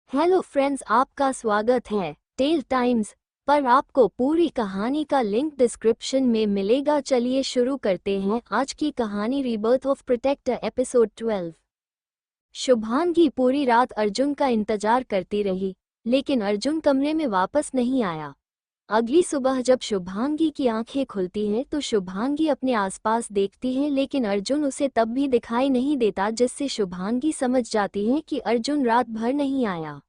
Hello friends, आपका स्वागत है टेल टाइम्स पर। आपको पूरी कहानी का लिंक डिस्क्रिप्शन में मिलेगा। चलिए शुरू करते हैं आज की कहानी। Rebirth of protector episode 12। Shubhangi पूरी रात अर्जुन का इंतजार करती रही, लेकिन अर्जुन कमरे में वापस नहीं आया। अगली सुबह जब शुभांगी की आंखें खुलती हैं तो शुभांगी अपने आसपास देखती है, लेकिन अर्जुन उसे तब भी दिखाई नहीं देता, जिससे शुभांगी समझ जाती है कि अर्जुन रात भर नहीं आया।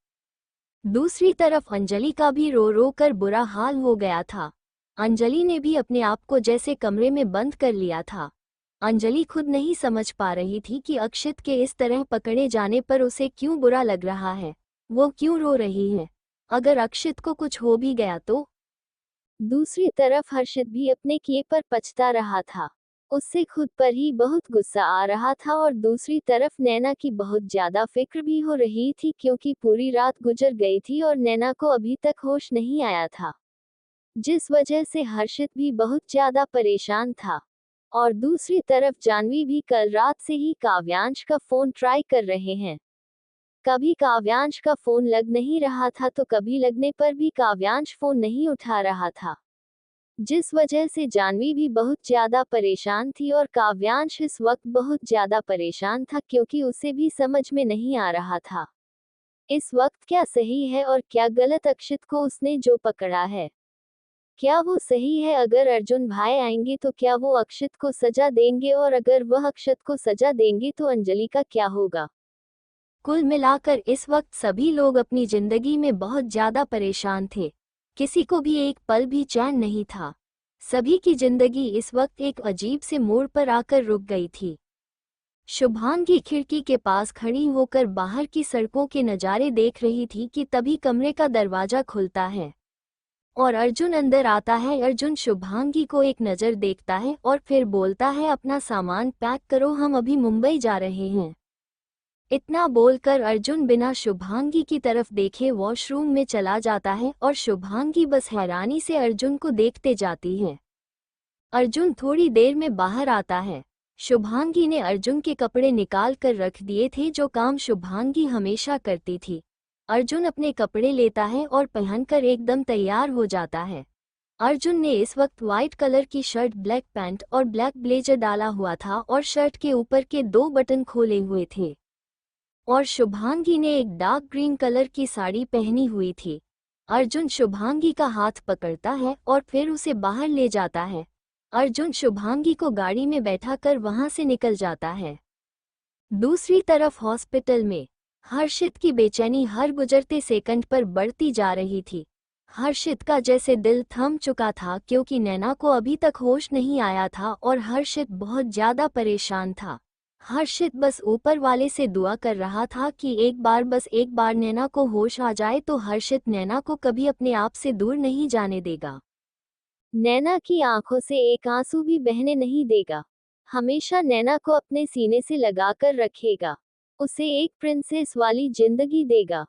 दूसरी तरफ अंजलि का भी रो रो कर बुरा हाल हो गया था। अंजलि ने भी अपने आप को जैसे कमरे में बंद कर लिया था। अंजलि खुद नहीं समझ पा रही थी कि अक्षित के इस तरह पकड़े जाने पर उसे क्यों बुरा लग रहा है। वो क्यों रो रही है? अगर अक्षित को कुछ हो भी गया तो? दूसरी तरफ हर्षित भी अपने किए पर पछता रहा था। उससे खुद पर ही बहुत गुस्सा आ रहा था और दूसरी तरफ नैना की बहुत ज्यादा फिक्र भी हो रही थी, क्योंकि पूरी रात गुजर गई थी और नैना को अभी तक होश नहीं आया था, जिस वजह से हर्षित भी बहुत ज्यादा परेशान था। और दूसरी तरफ जानवी भी कल रात से ही काव्यांश का फोन ट्राई कर रहे हैं। कभी काव्यांश का फोन लग नहीं रहा था तो कभी लगने पर भी काव्यांश फोन नहीं उठा रहा था, जिस वजह से जानवी भी बहुत ज्यादा परेशान थी और काव्यांश इस वक्त बहुत ज्यादा परेशान था, क्योंकि उसे भी समझ में नहीं आ रहा था इस वक्त क्या सही है और क्या गलत। अक्षित को उसने जो पकड़ा है, क्या वो सही है? अगर अर्जुन भाई आएंगे तो क्या वो अक्षित को सजा देंगे, और अगर वह अक्षित को सजा देंगे तो अंजलि का क्या होगा? कुल मिलाकर इस वक्त सभी लोग अपनी जिंदगी में बहुत ज्यादा परेशान थे। किसी को भी एक पल भी चैन नहीं था। सभी की जिंदगी इस वक्त एक अजीब से मोड़ पर आकर रुक गई थी। शुभांगी खिड़की के पास खड़ी होकर बाहर की सड़कों के नज़ारे देख रही थी कि तभी कमरे का दरवाजा खुलता है और अर्जुन अंदर आता है। अर्जुन शुभांगी को एक नज़र देखता है और फिर बोलता है, अपना सामान पैक करो, हम अभी मुंबई जा रहे हैं। इतना बोलकर अर्जुन बिना शुभांगी की तरफ देखे वॉशरूम में चला जाता है और शुभांगी बस हैरानी से अर्जुन को देखते जाती है। अर्जुन थोड़ी देर में बाहर आता है। शुभांगी ने अर्जुन के कपड़े निकाल कर रख दिए थे, जो काम शुभांगी हमेशा करती थी। अर्जुन अपने कपड़े लेता है और पहनकर एकदम तैयार हो जाता है। अर्जुन ने इस वक्त व्हाइट कलर की शर्ट, ब्लैक पैंट और ब्लैक ब्लेजर डाला हुआ था और शर्ट के ऊपर के 2 बटन खोले हुए थे। और शुभांगी ने एक डार्क ग्रीन कलर की साड़ी पहनी हुई थी। अर्जुन शुभांगी का हाथ पकड़ता है और फिर उसे बाहर ले जाता है। अर्जुन शुभांगी को गाड़ी में बैठाकर वहां से निकल जाता है। दूसरी तरफ हॉस्पिटल में हर्षित की बेचैनी हर गुजरते सेकंड पर बढ़ती जा रही थी। हर्षित का जैसे दिल थम चुका था, क्योंकि नैना को अभी तक होश नहीं आया था और हर्षित बहुत ज्यादा परेशान था। हर्षित बस ऊपर वाले से दुआ कर रहा था कि बस एक बार नैना को होश आ जाए तो हर्षित नैना को कभी अपने आप से दूर नहीं जाने देगा। नैना की आंखों से एक आंसू भी बहने नहीं देगा। हमेशा नैना को अपने सीने से लगाकर रखेगा। उसे एक प्रिंसेस वाली जिंदगी देगा।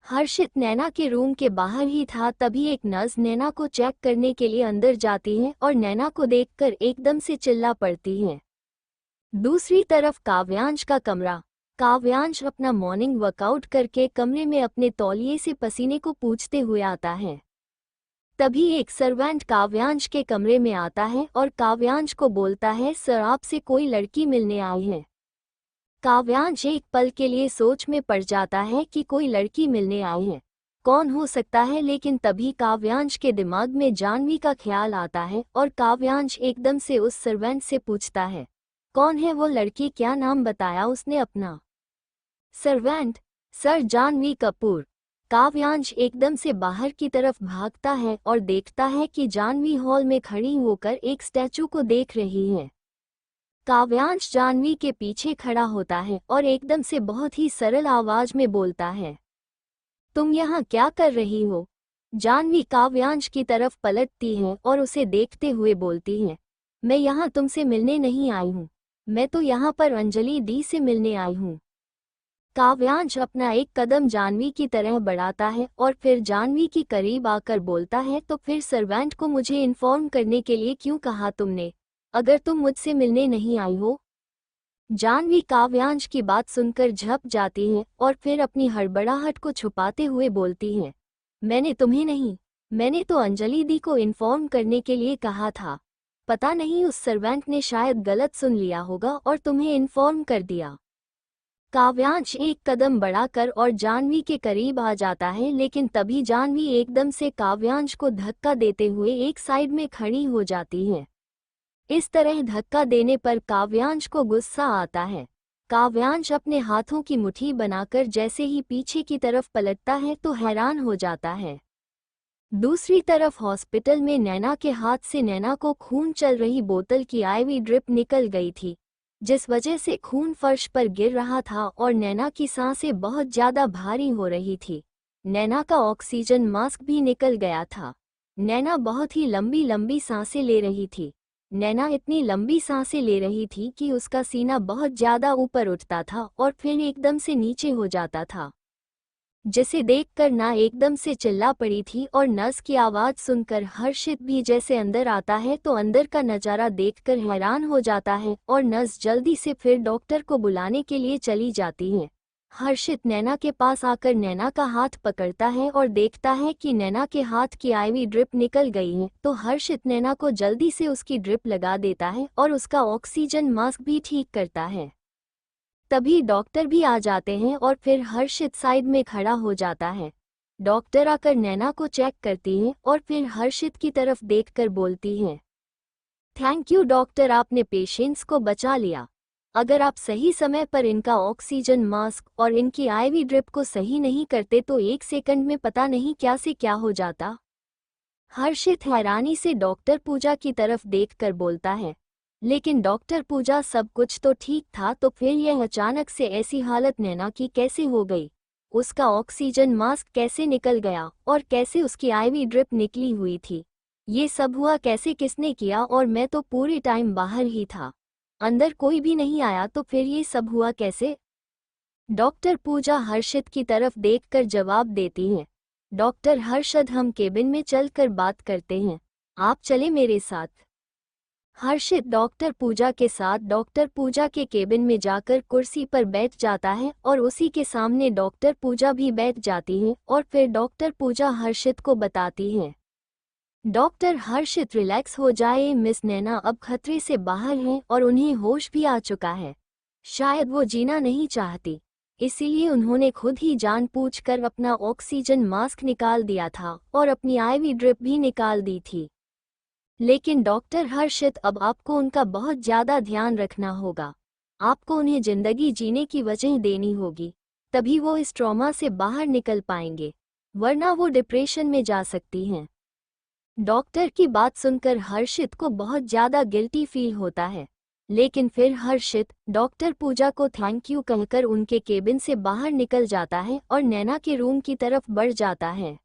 हर्षित नैना के रूम के बाहर ही था, तभी एक नर्स नैना को चेक करने के लिए अंदर जाती है और नैना को देखकर एकदम से चिल्ला पड़ती है। दूसरी तरफ काव्यांश का कमरा। काव्यांश अपना मॉर्निंग वर्कआउट करके कमरे में अपने तौलिए से पसीने को पोंछते हुए आता है। तभी एक सर्वेंट काव्यांश के कमरे में आता है और काव्यांश को बोलता है, सर आपसे कोई लड़की मिलने आई है। काव्यांश एक पल के लिए सोच में पड़ जाता है कि कोई लड़की मिलने आई है, कौन हो सकता है। लेकिन तभी काव्यांश के दिमाग में जानवी का ख्याल आता है और काव्यांश एकदम से उस सर्वेंट से पूछता है, कौन है वो लड़की, क्या नाम बताया उसने अपना? Servant, sir Janhvi Kapoor. काव्यांश एकदम से बाहर की तरफ भागता है और देखता है कि जानवी हॉल में खड़ी होकर एक स्टैचू को देख रही है। काव्यांश जानवी के पीछे खड़ा होता है और एकदम से बहुत ही सरल आवाज में बोलता है, तुम यहाँ क्या कर रही हो? जानवी काव्यांश की तरफ पलटती है और उसे देखते हुए बोलती है, मैं यहाँ तुमसे मिलने नहीं आई हूँ, मैं तो यहाँ पर अंजलि दी से मिलने आई हूँ। काव्यांश अपना एक कदम जानवी की तरह बढ़ाता है और फिर जानवी के करीब आकर बोलता है, तो फिर सर्वेंट को मुझे इन्फॉर्म करने के लिए क्यों कहा तुमने, अगर तुम मुझसे मिलने नहीं आई हो? जानवी काव्यांश की बात सुनकर झप जाती है और फिर अपनी हड़बड़ाहट को छुपाते हुए बोलती है, मैंने तुम्हें नहीं, मैंने तो अंजलि दी को इन्फॉर्म करने के लिए कहा था। पता नहीं उस सर्वेंट ने शायद गलत सुन लिया होगा और तुम्हें इन्फॉर्म कर दिया। काव्यांश एक कदम बढ़ाकर और जानवी के करीब आ जाता है, लेकिन तभी जानवी एकदम से काव्यांश को धक्का देते हुए एक साइड में खड़ी हो जाती है। इस तरह धक्का देने पर काव्यांश को गुस्सा आता है। काव्यांश अपने हाथों की मुट्ठी बनाकर जैसे ही पीछे की तरफ पलटता है तो हैरान हो जाता है। दूसरी तरफ हॉस्पिटल में नैना के हाथ से नैना को खून चल रही बोतल की आईवी ड्रिप निकल गई थी, जिस वजह से खून फर्श पर गिर रहा था और नैना की सांसें बहुत ज्यादा भारी हो रही थी। नैना का ऑक्सीजन मास्क भी निकल गया था। नैना बहुत ही लंबी लंबी सांसें ले रही थी। नैना इतनी लंबी सांसें ले रही थी कि उसका सीना बहुत ज्यादा ऊपर उठता था और फिर एकदम से नीचे हो जाता था, जिसे देखकर ना एकदम से चिल्ला पड़ी थी। और नर्स की आवाज़ सुनकर हर्षित भी जैसे अंदर आता है तो अंदर का नज़ारा देखकर हैरान हो जाता है और नर्स जल्दी से फिर डॉक्टर को बुलाने के लिए चली जाती है। हर्षित नैना के पास आकर नैना का हाथ पकड़ता है और देखता है कि नैना के हाथ की आईवी ड्रिप निकल गई है, तो हर्षित नैना को जल्दी से उसकी ड्रिप लगा देता है और उसका ऑक्सीजन मास्क भी ठीक करता है। तभी डॉक्टर भी आ जाते हैं और फिर हर्षित साइड में खड़ा हो जाता है। डॉक्टर आकर नैना को चेक करती है और फिर हर्षित की तरफ देखकर बोलती है, थैंक यू डॉक्टर, आपने पेशेंट्स को बचा लिया। अगर आप सही समय पर इनका ऑक्सीजन मास्क और इनकी आईवी ड्रिप को सही नहीं करते तो 1 सेकंड में पता नहीं क्या से क्या हो जाता। हर्षित हैरानी से डॉक्टर पूजा की तरफ देखकर बोलता है, लेकिन डॉक्टर पूजा सब कुछ तो ठीक था, तो फिर यह अचानक से ऐसी हालत नैना की कैसे हो गई? उसका ऑक्सीजन मास्क कैसे निकल गया और कैसे उसकी आईवी ड्रिप निकली हुई थी? ये सब हुआ कैसे, किसने किया? और मैं तो पूरे टाइम बाहर ही था, अंदर कोई भी नहीं आया, तो फिर ये सब हुआ कैसे? डॉक्टर पूजा हर्षित की तरफ देखकर जवाब देती हैं, डॉक्टर हर्षद, हम केबिन में चलकर बात करते हैं, आप चले मेरे साथ। हर्षित डॉक्टर पूजा के साथ डॉक्टर पूजा के केबिन में जाकर कुर्सी पर बैठ जाता है और उसी के सामने डॉक्टर पूजा भी बैठ जाती हैं और फिर डॉक्टर पूजा हर्षित को बताती हैं, डॉक्टर हर्षित रिलैक्स हो जाए, मिस नैना अब खतरे से बाहर हैं और उन्हें होश भी आ चुका है। शायद वो जीना नहीं चाहती, इसीलिए उन्होंने खुद ही जानबूझकर अपना ऑक्सीजन मास्क निकाल दिया था और अपनी आईवी ड्रिप भी निकाल दी थी। लेकिन डॉक्टर हर्षित, अब आपको उनका बहुत ज़्यादा ध्यान रखना होगा। आपको उन्हें ज़िंदगी जीने की वजह देनी होगी, तभी वो इस ट्रॉमा से बाहर निकल पाएंगे, वरना वो डिप्रेशन में जा सकती हैं। डॉक्टर की बात सुनकर हर्षित को बहुत ज़्यादा गिल्टी फील होता है, लेकिन फिर हर्षित डॉक्टर पूजा को थैंक यू कहकर उनके केबिन से बाहर निकल जाता है और नैना के रूम की तरफ बढ़ जाता है।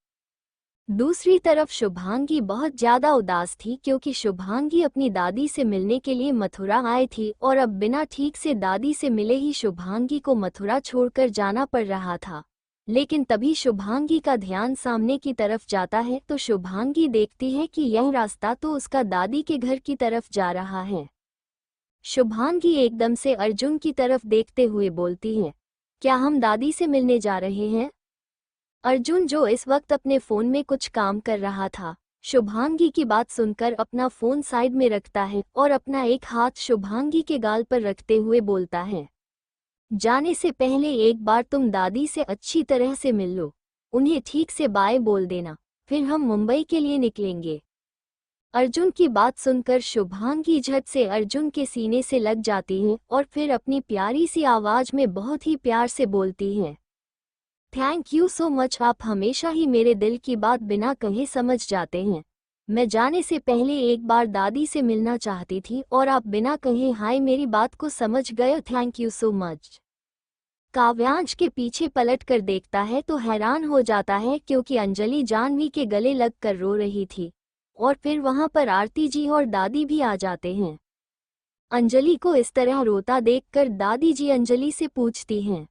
दूसरी तरफ शुभांगी बहुत ज़्यादा उदास थी, क्योंकि शुभांगी अपनी दादी से मिलने के लिए मथुरा आई थी और अब बिना ठीक से दादी से मिले ही शुभांगी को मथुरा छोड़कर जाना पड़ रहा था। लेकिन तभी शुभांगी का ध्यान सामने की तरफ जाता है तो शुभांगी देखती है कि यह रास्ता तो उसका दादी के घर की तरफ जा रहा है। शुभांगी एकदम से अर्जुन की तरफ देखते हुए बोलती है, क्या हम दादी से मिलने जा रहे हैं? अर्जुन, जो इस वक्त अपने फ़ोन में कुछ काम कर रहा था, शुभांगी की बात सुनकर अपना फ़ोन साइड में रखता है और अपना एक हाथ शुभांगी के गाल पर रखते हुए बोलता है, जाने से पहले एक बार तुम दादी से अच्छी तरह से मिल लो, उन्हें ठीक से बाय बोल देना, फिर हम मुंबई के लिए निकलेंगे। अर्जुन की बात सुनकर शुभांगी झट से अर्जुन के सीने से लग जाती हैं और फिर अपनी प्यारी सी आवाज़ में बहुत ही प्यार से बोलती हैं, थैंक यू सो मच, आप हमेशा ही मेरे दिल की बात बिना कहे समझ जाते हैं। मैं जाने से पहले एक बार दादी से मिलना चाहती थी और आप बिना कहे हाय मेरी बात को समझ गए, थैंक यू सो मच। काव्यांश के पीछे पलट कर देखता है तो हैरान हो जाता है, क्योंकि अंजलि जानवी के गले लग कर रो रही थी और फिर वहां पर आरती जी और दादी भी आ जाते हैं। अंजलि को इस तरह रोता देखकर दादी जी अंजलि से पूछती हैं,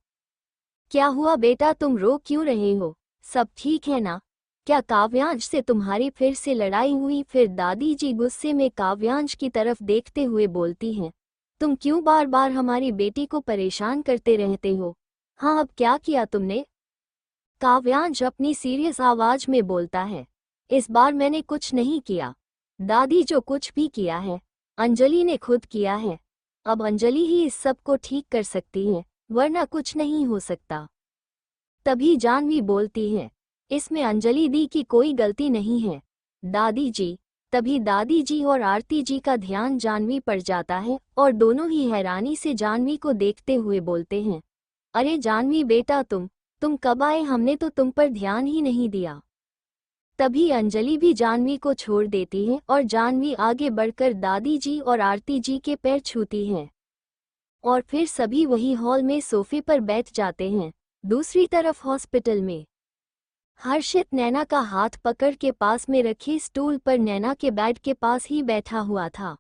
क्या हुआ बेटा, तुम रो क्यों रहे हो? सब ठीक है ना? क्या काव्यांश से तुम्हारी फिर से लड़ाई हुई? फिर दादी जी गुस्से में काव्यांश की तरफ देखते हुए बोलती हैं, तुम क्यों बार बार हमारी बेटी को परेशान करते रहते हो? हाँ, अब क्या किया तुमने? काव्यांश अपनी सीरियस आवाज में बोलता है। इस बार मैंने कुछ नहीं किया दादी, जो कुछ भी किया है अंजलि ने खुद किया है। अब अंजलि ही इस सब को ठीक कर सकती है, वरना कुछ नहीं हो सकता। तभी जानवी बोलती है, इसमें अंजलि दी की कोई गलती नहीं है दादी जी। तभी दादी जी और आरती जी का ध्यान जानवी पर जाता है और दोनों ही हैरानी से जानवी को देखते हुए बोलते हैं, अरे जानवी बेटा, तुम कब आए? हमने तो तुम पर ध्यान ही नहीं दिया। तभी अंजलि भी जानवी को छोड़ देती है और जानवी आगे बढ़कर दादी जी और आरती जी के पैर छूती है और फिर सभी वही हॉल में सोफे पर बैठ जाते हैं। दूसरी तरफ हॉस्पिटल में हर्षित नैना का हाथ पकड़ के पास में रखे स्टूल पर नैना के बेड के पास ही बैठा हुआ था।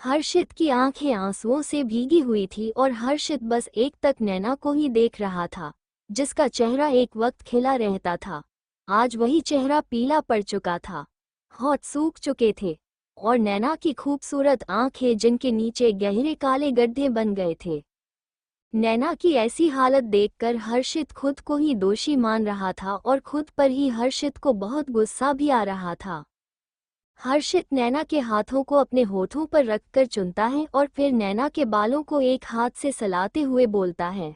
हर्षित की आंखें आंसुओं से भीगी हुई थी और हर्षित बस एक तक नैना को ही देख रहा था, जिसका चेहरा एक वक्त खिला रहता था। आज वही चेहरा पीला पड़ चुका था, होंठ सूख चुके थे और नैना की खूबसूरत आंखें जिनके नीचे गहरे काले गड्ढे बन गए थे। नैना की ऐसी हालत देखकर हर्षित खुद को ही दोषी मान रहा था और खुद पर ही हर्षित को बहुत गुस्सा भी आ रहा था। हर्षित नैना के हाथों को अपने होठों पर रखकर चुनता है और फिर नैना के बालों को एक हाथ से सलाते हुए बोलता है,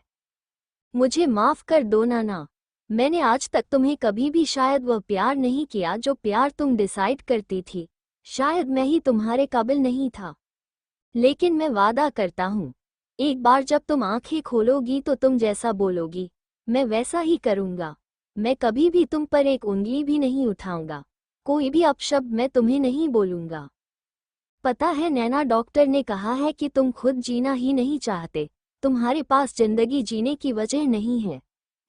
मुझे माफ कर दो नाना, मैंने आज तक तुम्हें कभी भी शायद वह प्यार नहीं किया जो प्यार तुम डिसाइड करती थी। शायद मैं ही तुम्हारे काबिल नहीं था, लेकिन मैं वादा करता हूँ, एक बार जब तुम आंखें खोलोगी तो तुम जैसा बोलोगी मैं वैसा ही करूँगा। मैं कभी भी तुम पर एक उंगली भी नहीं उठाऊंगा, कोई भी अपशब्द मैं तुम्हें नहीं बोलूंगा। पता है नैना, डॉक्टर ने कहा है कि तुम खुद जीना ही नहीं चाहते, तुम्हारे पास जिंदगी जीने की वजह नहीं है।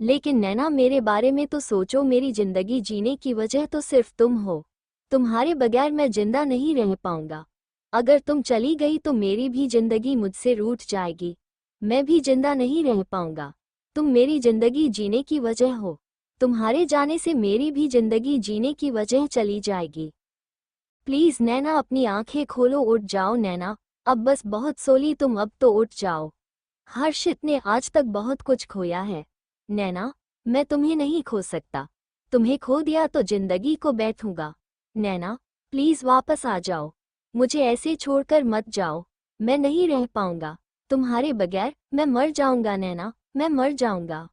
लेकिन नैना, मेरे बारे में तो सोचो, मेरी जिंदगी जीने की वजह तो सिर्फ तुम हो। तुम्हारे बगैर मैं जिंदा नहीं रह पाऊंगा। अगर तुम चली गई तो मेरी भी जिंदगी मुझसे रूठ जाएगी, मैं भी जिंदा नहीं रह पाऊंगा। तुम मेरी जिंदगी जीने की वजह हो, तुम्हारे जाने से मेरी भी जिंदगी जीने की वजह चली जाएगी। प्लीज नैना, अपनी आंखें खोलो, उठ जाओ नैना, अब बस बहुत सोली तुम, अब तो उठ जाओ। हर्षित ने आज तक बहुत कुछ खोया है नैना, मैं तुम्हें नहीं खो सकता, तुम्हें खो दिया तो जिंदगी को बैठूंगा। नैना प्लीज वापस आ जाओ, मुझे ऐसे छोड़कर मत जाओ, मैं नहीं रह पाऊंगा तुम्हारे बगैर, मैं मर जाऊंगा नैना, मैं मर जाऊंगा।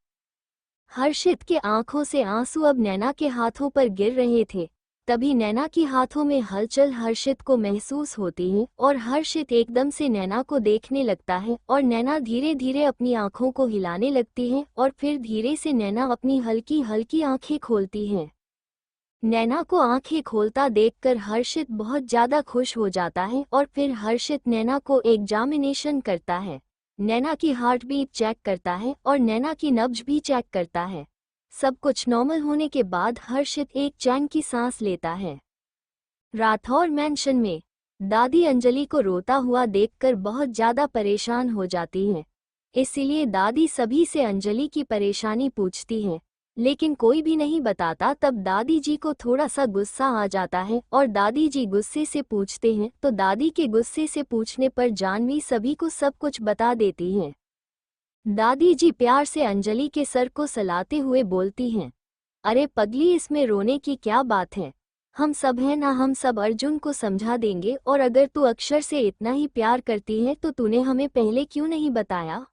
हर्षित के आंखों से आंसू अब नैना के हाथों पर गिर रहे थे। तभी नैना की हाथों में हलचल हर्षित को महसूस होती है और हर्षित एकदम से नैना को देखने लगता है और नैना धीरे धीरे अपनी आंखों को हिलाने लगती है और फिर धीरे से नैना अपनी हल्की हल्की आंखें खोलती है। नैना को आंखें खोलता देखकर हर्षित बहुत ज़्यादा खुश हो जाता है और फिर हर्षित नैना को एग्जामिनेशन करता है, नैना की हार्ट बीट चेक करता है और नैना की नब्ज भी चेक करता है। सब कुछ नॉर्मल होने के बाद हर्षित एक चैन की सांस लेता है। राठौर मैंशन में दादी अंजलि को रोता हुआ देखकर बहुत ज़्यादा परेशान हो जाती हैं। इसीलिए दादी सभी से अंजलि की परेशानी पूछती हैं, लेकिन कोई भी नहीं बताता। तब दादी जी को थोड़ा सा गुस्सा आ जाता है और दादी जी गुस्से से पूछते हैं, तो दादी के गुस्से से पूछने पर जानवी सभी को सब कुछ बता देती हैं। दादी जी प्यार से अंजलि के सर को सलाते हुए बोलती हैं, अरे पगली, इसमें रोने की क्या बात है, हम सब हैं ना, हम सब अर्जुन को समझा देंगे। और अगर तू अक्षर से इतना ही प्यार करती है तो तूने हमें पहले क्यों नहीं बताया?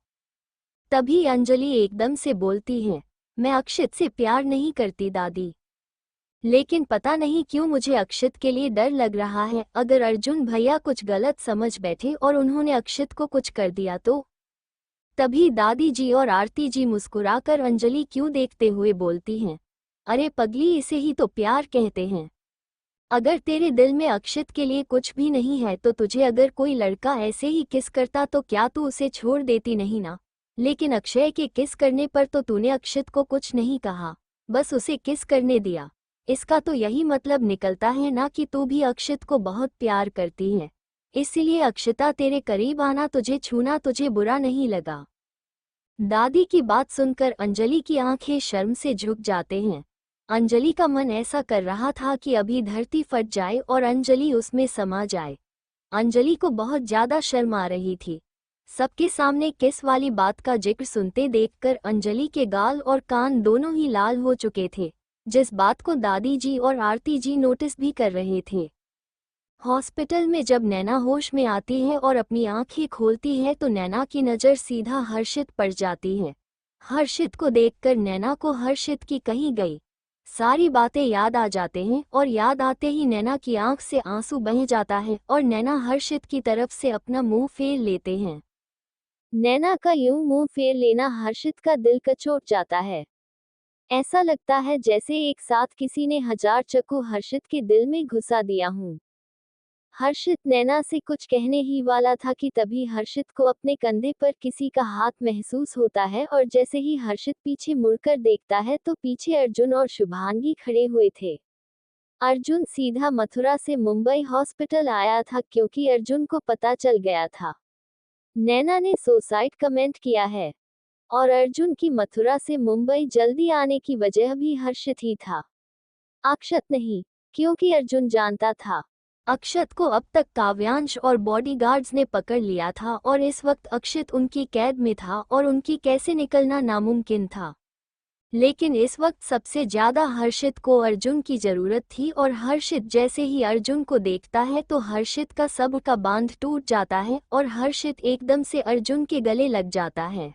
तभी अंजलि एकदम से बोलती है, मैं अक्षित से प्यार नहीं करती दादी, लेकिन पता नहीं क्यों मुझे अक्षित के लिए डर लग रहा है। अगर अर्जुन भैया कुछ गलत समझ बैठे और उन्होंने अक्षित को कुछ कर दिया तो? तभी दादी जी और आरती जी मुस्कुराकर अंजलि क्यों देखते हुए बोलती हैं, अरे पगली, इसे ही तो प्यार कहते हैं। अगर तेरे दिल में अक्षित के लिए कुछ भी नहीं है तो तुझे अगर कोई लड़का ऐसे ही किस करता तो क्या तू उसे छोड़ देती नहीं ना? लेकिन अक्षय के किस करने पर तो तूने अक्षित को कुछ नहीं कहा, बस उसे किस करने दिया। इसका तो यही मतलब निकलता है ना कि तू भी अक्षित को बहुत प्यार करती है, इसीलिए अक्षिता तेरे करीब आना, तुझे छूना तुझे बुरा नहीं लगा। दादी की बात सुनकर अंजलि की आंखें शर्म से झुक जाते हैं। अंजलि का मन ऐसा कर रहा था कि अभी धरती फट जाए और अंजलि उसमें समा जाए। अंजलि को बहुत ज्यादा शर्म आ रही थी। सबके सामने किस वाली बात का जिक्र सुनते देखकर अंजलि के गाल और कान दोनों ही लाल हो चुके थे, जिस बात को दादी जी और आरती जी नोटिस भी कर रहे थे। हॉस्पिटल में जब नैना होश में आती है और अपनी आंखें खोलती है तो नैना की नज़र सीधा हर्षित पर जाती है। हर्षित को देखकर नैना को हर्षित की कही गई सारी बातें याद आ जाते हैं और याद आते ही नैना की आंख से आंसू बह जाता है और नैना हर्षित की तरफ से अपना मुंह फेर लेते हैं। नैना का यूं मुंह फेर लेना हर्षित का दिल कचोट जाता है। ऐसा लगता है जैसे एक साथ किसी ने 1000 चाकू हर्षित के दिल में घुसा दिया हूं। हर्षित नैना से कुछ कहने ही वाला था कि तभी हर्षित को अपने कंधे पर किसी का हाथ महसूस होता है और जैसे ही हर्षित पीछे मुड़कर देखता है तो पीछे अर्जुन और शुभांगी खड़े हुए थे। अर्जुन सीधा मथुरा से मुंबई हॉस्पिटल आया था क्योंकि अर्जुन को पता चल गया था नैना ने सुसाइड कमेंट किया है, और अर्जुन की मथुरा से मुंबई जल्दी आने की वजह भी हर्षित ही था, अक्षत नहीं, क्योंकि अर्जुन जानता था अक्षत को अब तक काव्यांश और बॉडीगार्ड्स ने पकड़ लिया था और इस वक्त अक्षत उनकी कैद में था और उनकी कैसे निकलना नामुमकिन था। लेकिन इस वक्त सबसे ज्यादा हर्षित को अर्जुन की जरूरत थी और हर्षित जैसे ही अर्जुन को देखता है तो हर्षित का सब्र का बांध टूट जाता है और हर्षित एकदम से अर्जुन के गले लग जाता है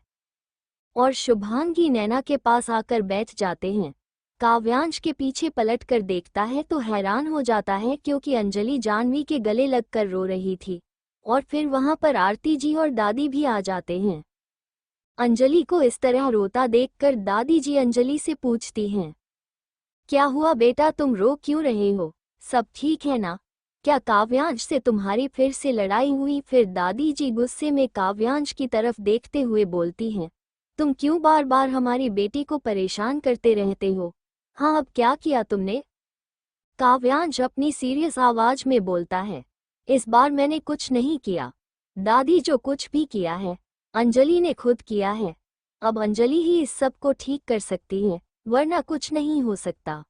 और शुभांगी नैना के पास आकर बैठ जाते हैं। काव्यांश के पीछे पलट कर देखता है तो हैरान हो जाता है क्योंकि अंजलि जाह्नवी के गले लगकर रो रही थी और फिर वहां पर आरती जी और दादी भी आ जाते हैं। अंजलि को इस तरह रोता देखकर दादी जी अंजलि से पूछती हैं, क्या हुआ बेटा, तुम रो क्यों रहे हो, सब ठीक है ना, क्या काव्यांश से तुम्हारी फिर से लड़ाई हुई? फिर दादी जी गुस्से में काव्यांश की तरफ देखते हुए बोलती हैं, तुम क्यों बार बार हमारी बेटी को परेशान करते रहते हो? हाँ, अब क्या किया तुमने? काव्यांश अपनी सीरियस आवाज में बोलता है, इस बार मैंने कुछ नहीं किया दादी, जो कुछ भी किया है अंजलि ने खुद किया है। अब अंजलि ही इस सब को ठीक कर सकती है, वरना कुछ नहीं हो सकता।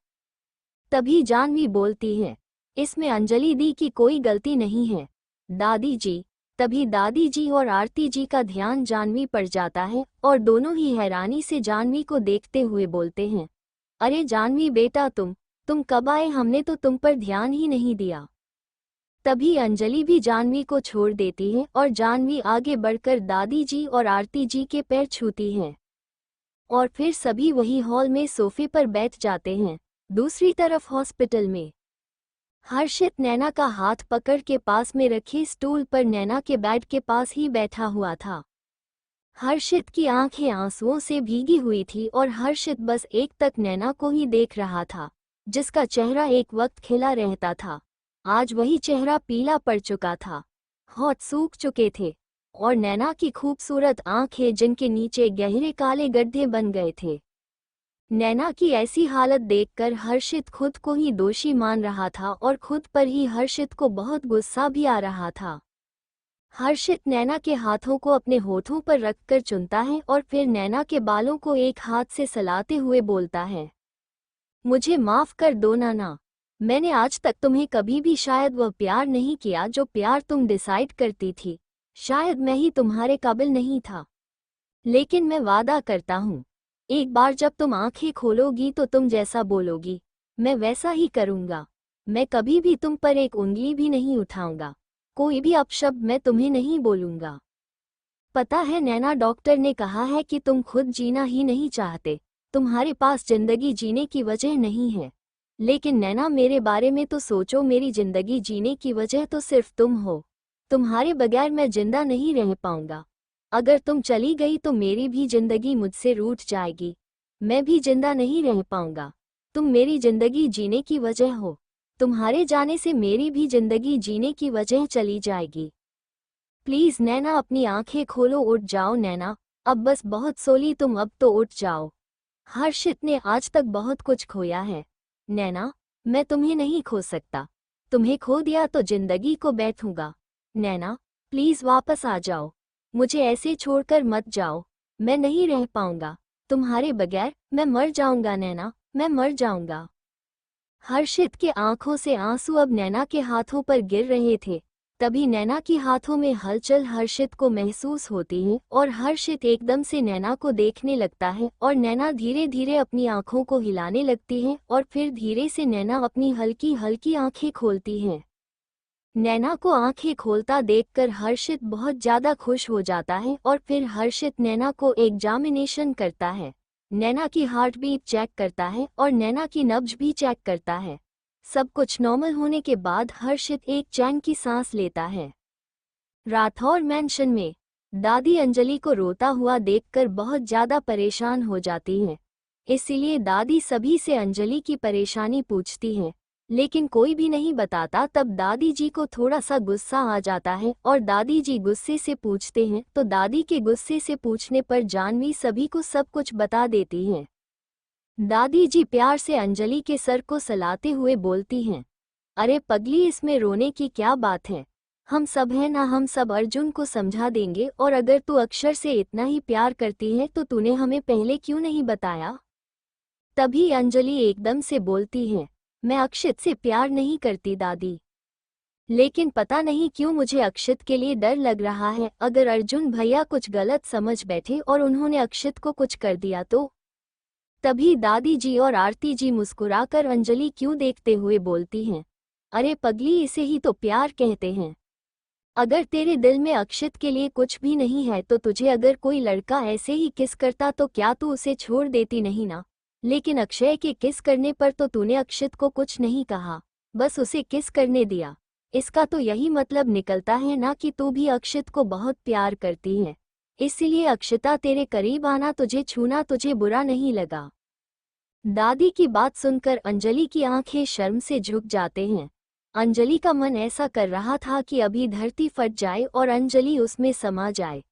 तभी जाह्नवी बोलती है, इसमें अंजलि दी की कोई गलती नहीं है दादी जी। तभी दादी जी और आरती जी का ध्यान जाह्नवी पर जाता है और दोनों ही हैरानी से जाह्नवी को देखते हुए बोलते हैं, अरे जाह्नवी बेटा, तुम कब आए, हमने तो तुम पर ध्यान ही नहीं दिया। तभी अंजलि भी जाह्नवी को छोड़ देती है और जाह्नवी आगे बढ़कर दादी जी और आरती जी के पैर छूती है और फिर सभी वही हॉल में सोफे पर बैठ जाते हैं। दूसरी तरफ हॉस्पिटल में हर्षित नैना का हाथ पकड़ के पास में रखे स्टूल पर नैना के बेड के पास ही बैठा हुआ था। हर्षित की आंखें आंसुओं से भीगी हुई थी और हर्षित बस एक तक नैना को ही देख रहा था, जिसका चेहरा एक वक्त खिला रहता था। आज वही चेहरा पीला पड़ चुका था, होंठ सूख चुके थे और नैना की खूबसूरत आंखें जिनके नीचे गहरे काले गड्ढे बन गए थे। नैना की ऐसी हालत देखकर हर्षित खुद को ही दोषी मान रहा था और खुद पर ही हर्षित को बहुत गुस्सा भी आ रहा था। हर्षित नैना के हाथों को अपने होठों पर रखकर चुनता है और फिर नैना के बालों को एक हाथ से सलाते हुए बोलता है, मुझे माफ कर दो नाना, मैंने आज तक तुम्हें कभी भी शायद वह प्यार नहीं किया जो प्यार तुम डिसाइड करती थी। शायद मैं ही तुम्हारे काबिल नहीं था, लेकिन मैं वादा करता हूँ, एक बार जब तुम आंखें खोलोगी तो तुम जैसा बोलोगी मैं वैसा ही करूँगा। मैं कभी भी तुम पर एक उंगली भी नहीं उठाऊंगा, कोई भी अपशब्द मैं तुम्हें नहीं बोलूंगा। पता है नैना, डॉक्टर ने कहा है कि तुम खुद जीना ही नहीं चाहते, तुम्हारे पास जिंदगी जीने की वजह नहीं है। लेकिन नैना, मेरे बारे में तो सोचो, मेरी जिंदगी जीने की वजह तो सिर्फ तुम हो। तुम्हारे बगैर मैं जिंदा नहीं रह पाऊंगा। अगर तुम चली गई तो मेरी भी जिंदगी मुझसे रूठ जाएगी, मैं भी जिंदा नहीं रह पाऊंगा। तुम मेरी जिंदगी जीने की वजह हो, तुम्हारे जाने से मेरी भी जिंदगी जीने की वजह चली जाएगी। प्लीज नैना, अपनी आंखें खोलो, उठ जाओ नैना, अब बस बहुत सोली तुम, अब तो उठ जाओ। हर्षित ने आज तक बहुत कुछ खोया है नैना, मैं तुम्हें नहीं खो सकता, तुम्हें खो दिया तो जिंदगी को बैठूंगा। नैना प्लीज वापस आ जाओ, मुझे ऐसे छोड़कर मत जाओ, मैं नहीं रह पाऊंगा तुम्हारे बगैर, मैं मर जाऊंगा नैना, मैं मर जाऊंगा। हर्षित के आंखों से आंसू अब नैना के हाथों पर गिर रहे थे। तभी नैना की हाथों में हलचल हर्षित को महसूस होती है और हर्षित एकदम से नैना को देखने लगता है और नैना धीरे धीरे अपनी आंखों को हिलाने लगती है और फिर धीरे से नैना अपनी हल्की हल्की आंखें खोलती है। नैना को आंखें खोलता देखकर हर्षित बहुत ज़्यादा खुश हो जाता है और फिर हर्षित नैना को एग्जामिनेशन करता है। नैना की हार्ट बीट चेक करता है और नैना की नब्ज भी चेक करता है। सब कुछ नॉर्मल होने के बाद हर्षित एक चैन की सांस लेता है। राठौर मैंशन में दादी अंजलि को रोता हुआ देखकर बहुत ज़्यादा परेशान हो जाती हैं। इसलिए दादी सभी से अंजलि की परेशानी पूछती हैं, लेकिन कोई भी नहीं बताता। तब दादी जी को थोड़ा सा गुस्सा आ जाता है और दादी जी गुस्से से पूछते हैं, तो दादी के गुस्से से पूछने पर जानवी सभी को सब कुछ बता देती हैं। दादी जी प्यार से अंजलि के सर को सहलाते हुए बोलती हैं, अरे पगली, इसमें रोने की क्या बात है, हम सब हैं ना, हम सब अर्जुन को समझा देंगे। और अगर तू अक्षर से इतना ही प्यार करती है तो तूने हमें पहले क्यों नहीं बताया। तभी अंजलि एकदम से बोलती है, मैं अक्षित से प्यार नहीं करती दादी, लेकिन पता नहीं क्यों मुझे अक्षित के लिए डर लग रहा है। अगर अर्जुन भैया कुछ गलत समझ बैठे और उन्होंने अक्षित को कुछ कर दिया तो। तभी दादी जी और आरती जी मुस्कुराकर अंजलि क्यों देखते हुए बोलती हैं, अरे पगली, इसे ही तो प्यार कहते हैं। अगर तेरे दिल में अक्षित के लिए कुछ भी नहीं है तो तुझे अगर कोई लड़का ऐसे ही किस करता तो क्या तू उसे छोड़ देती नहीं ना। लेकिन अक्षय के किस करने पर तो तूने अक्षित को कुछ नहीं कहा, बस उसे किस करने दिया। इसका तो यही मतलब निकलता है ना कि तू भी अक्षित को बहुत प्यार करती है। इसलिए अक्षिता, तेरे करीब आना, तुझे छूना तुझे बुरा नहीं लगा। दादी की बात सुनकर अंजलि की आंखें शर्म से झुक जाते हैं। अंजलि का मन ऐसा कर रहा था कि अभी धरती फट जाए और अंजलि उसमें समा जाए।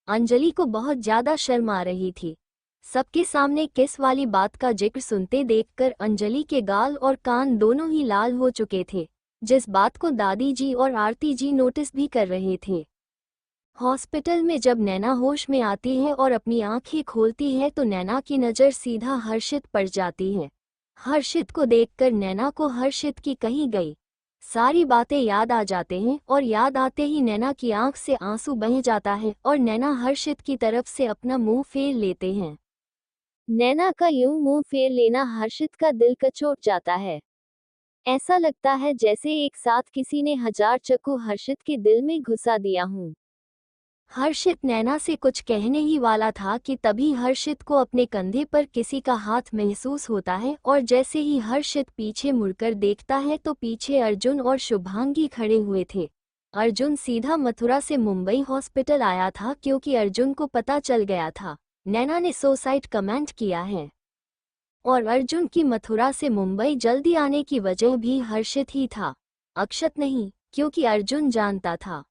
अंजलि को बहुत ज्यादा शर्म आ रही थी। सबके सामने किस वाली बात का जिक्र सुनते देखकर अंजलि के गाल और कान दोनों ही लाल हो चुके थे, जिस बात को दादी जी और आरती जी नोटिस भी कर रहे थे। हॉस्पिटल में जब नैना होश में आती है और अपनी आंखें खोलती है तो नैना की नज़र सीधा हर्षित पर जाती है। हर्षित को देखकर नैना को हर्षित की कही गई सारी बातें याद आ जाते हैं और याद आते ही नैना की आंख से आंसू बह जाता है और नैना हर्षित की तरफ से अपना मुंह फेर लेते हैं। नैना का यूं मुंह फेर लेना हर्षित का दिल कचोट जाता है। ऐसा लगता है जैसे एक साथ किसी ने 1000 चाकू हर्षित के दिल में घुसा दिया हूं। हर्षित नैना से कुछ कहने ही वाला था कि तभी हर्षित को अपने कंधे पर किसी का हाथ महसूस होता है और जैसे ही हर्षित पीछे मुड़कर देखता है तो पीछे अर्जुन और शुभांगी खड़े हुए थे। अर्जुन सीधा मथुरा से मुंबई हॉस्पिटल आया था क्योंकि अर्जुन को पता चल गया था नैना ने सुसाइड कमेंट किया है। और अर्जुन की मथुरा से मुंबई जल्दी आने की वजह भी हर्षित ही था, अक्षत नहीं, क्योंकि अर्जुन जानता था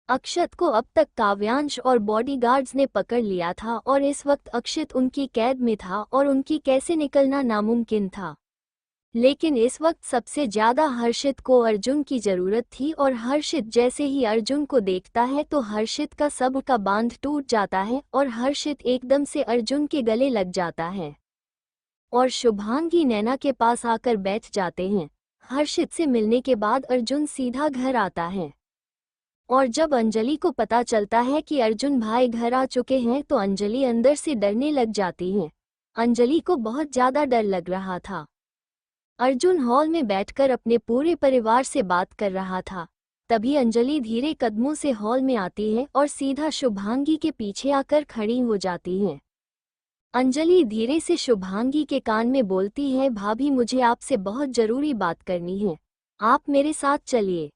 अक्षत को अब तक काव्यांश और बॉडीगार्ड्स ने पकड़ लिया था और इस वक्त अक्षित उनकी कैद में था और उनकी कैसे निकलना नामुमकिन था। लेकिन इस वक्त सबसे ज्यादा हर्षित को अर्जुन की जरूरत थी और हर्षित जैसे ही अर्जुन को देखता है तो हर्षित का सब्र का बांध टूट जाता है और हर्षित एकदम से अर्जुन के गले लग जाता है और शुभांगी नैना के पास आकर बैठ जाते हैं। हर्षित से मिलने के बाद अर्जुन सीधा घर आता है और जब अंजलि को पता चलता है कि अर्जुन भाई घर आ चुके हैं तो अंजलि अंदर से डरने लग जाती है। अंजलि को बहुत ज्यादा डर लग रहा था। अर्जुन हॉल में बैठकर अपने पूरे परिवार से बात कर रहा था। तभी अंजलि धीरे कदमों से हॉल में आती है और सीधा शुभांगी के पीछे आकर खड़ी हो जाती है। अंजलि धीरे से शुभांगी के कान में बोलती है, भाभी मुझे आपसे बहुत जरूरी बात करनी है, आप मेरे साथ चलिए।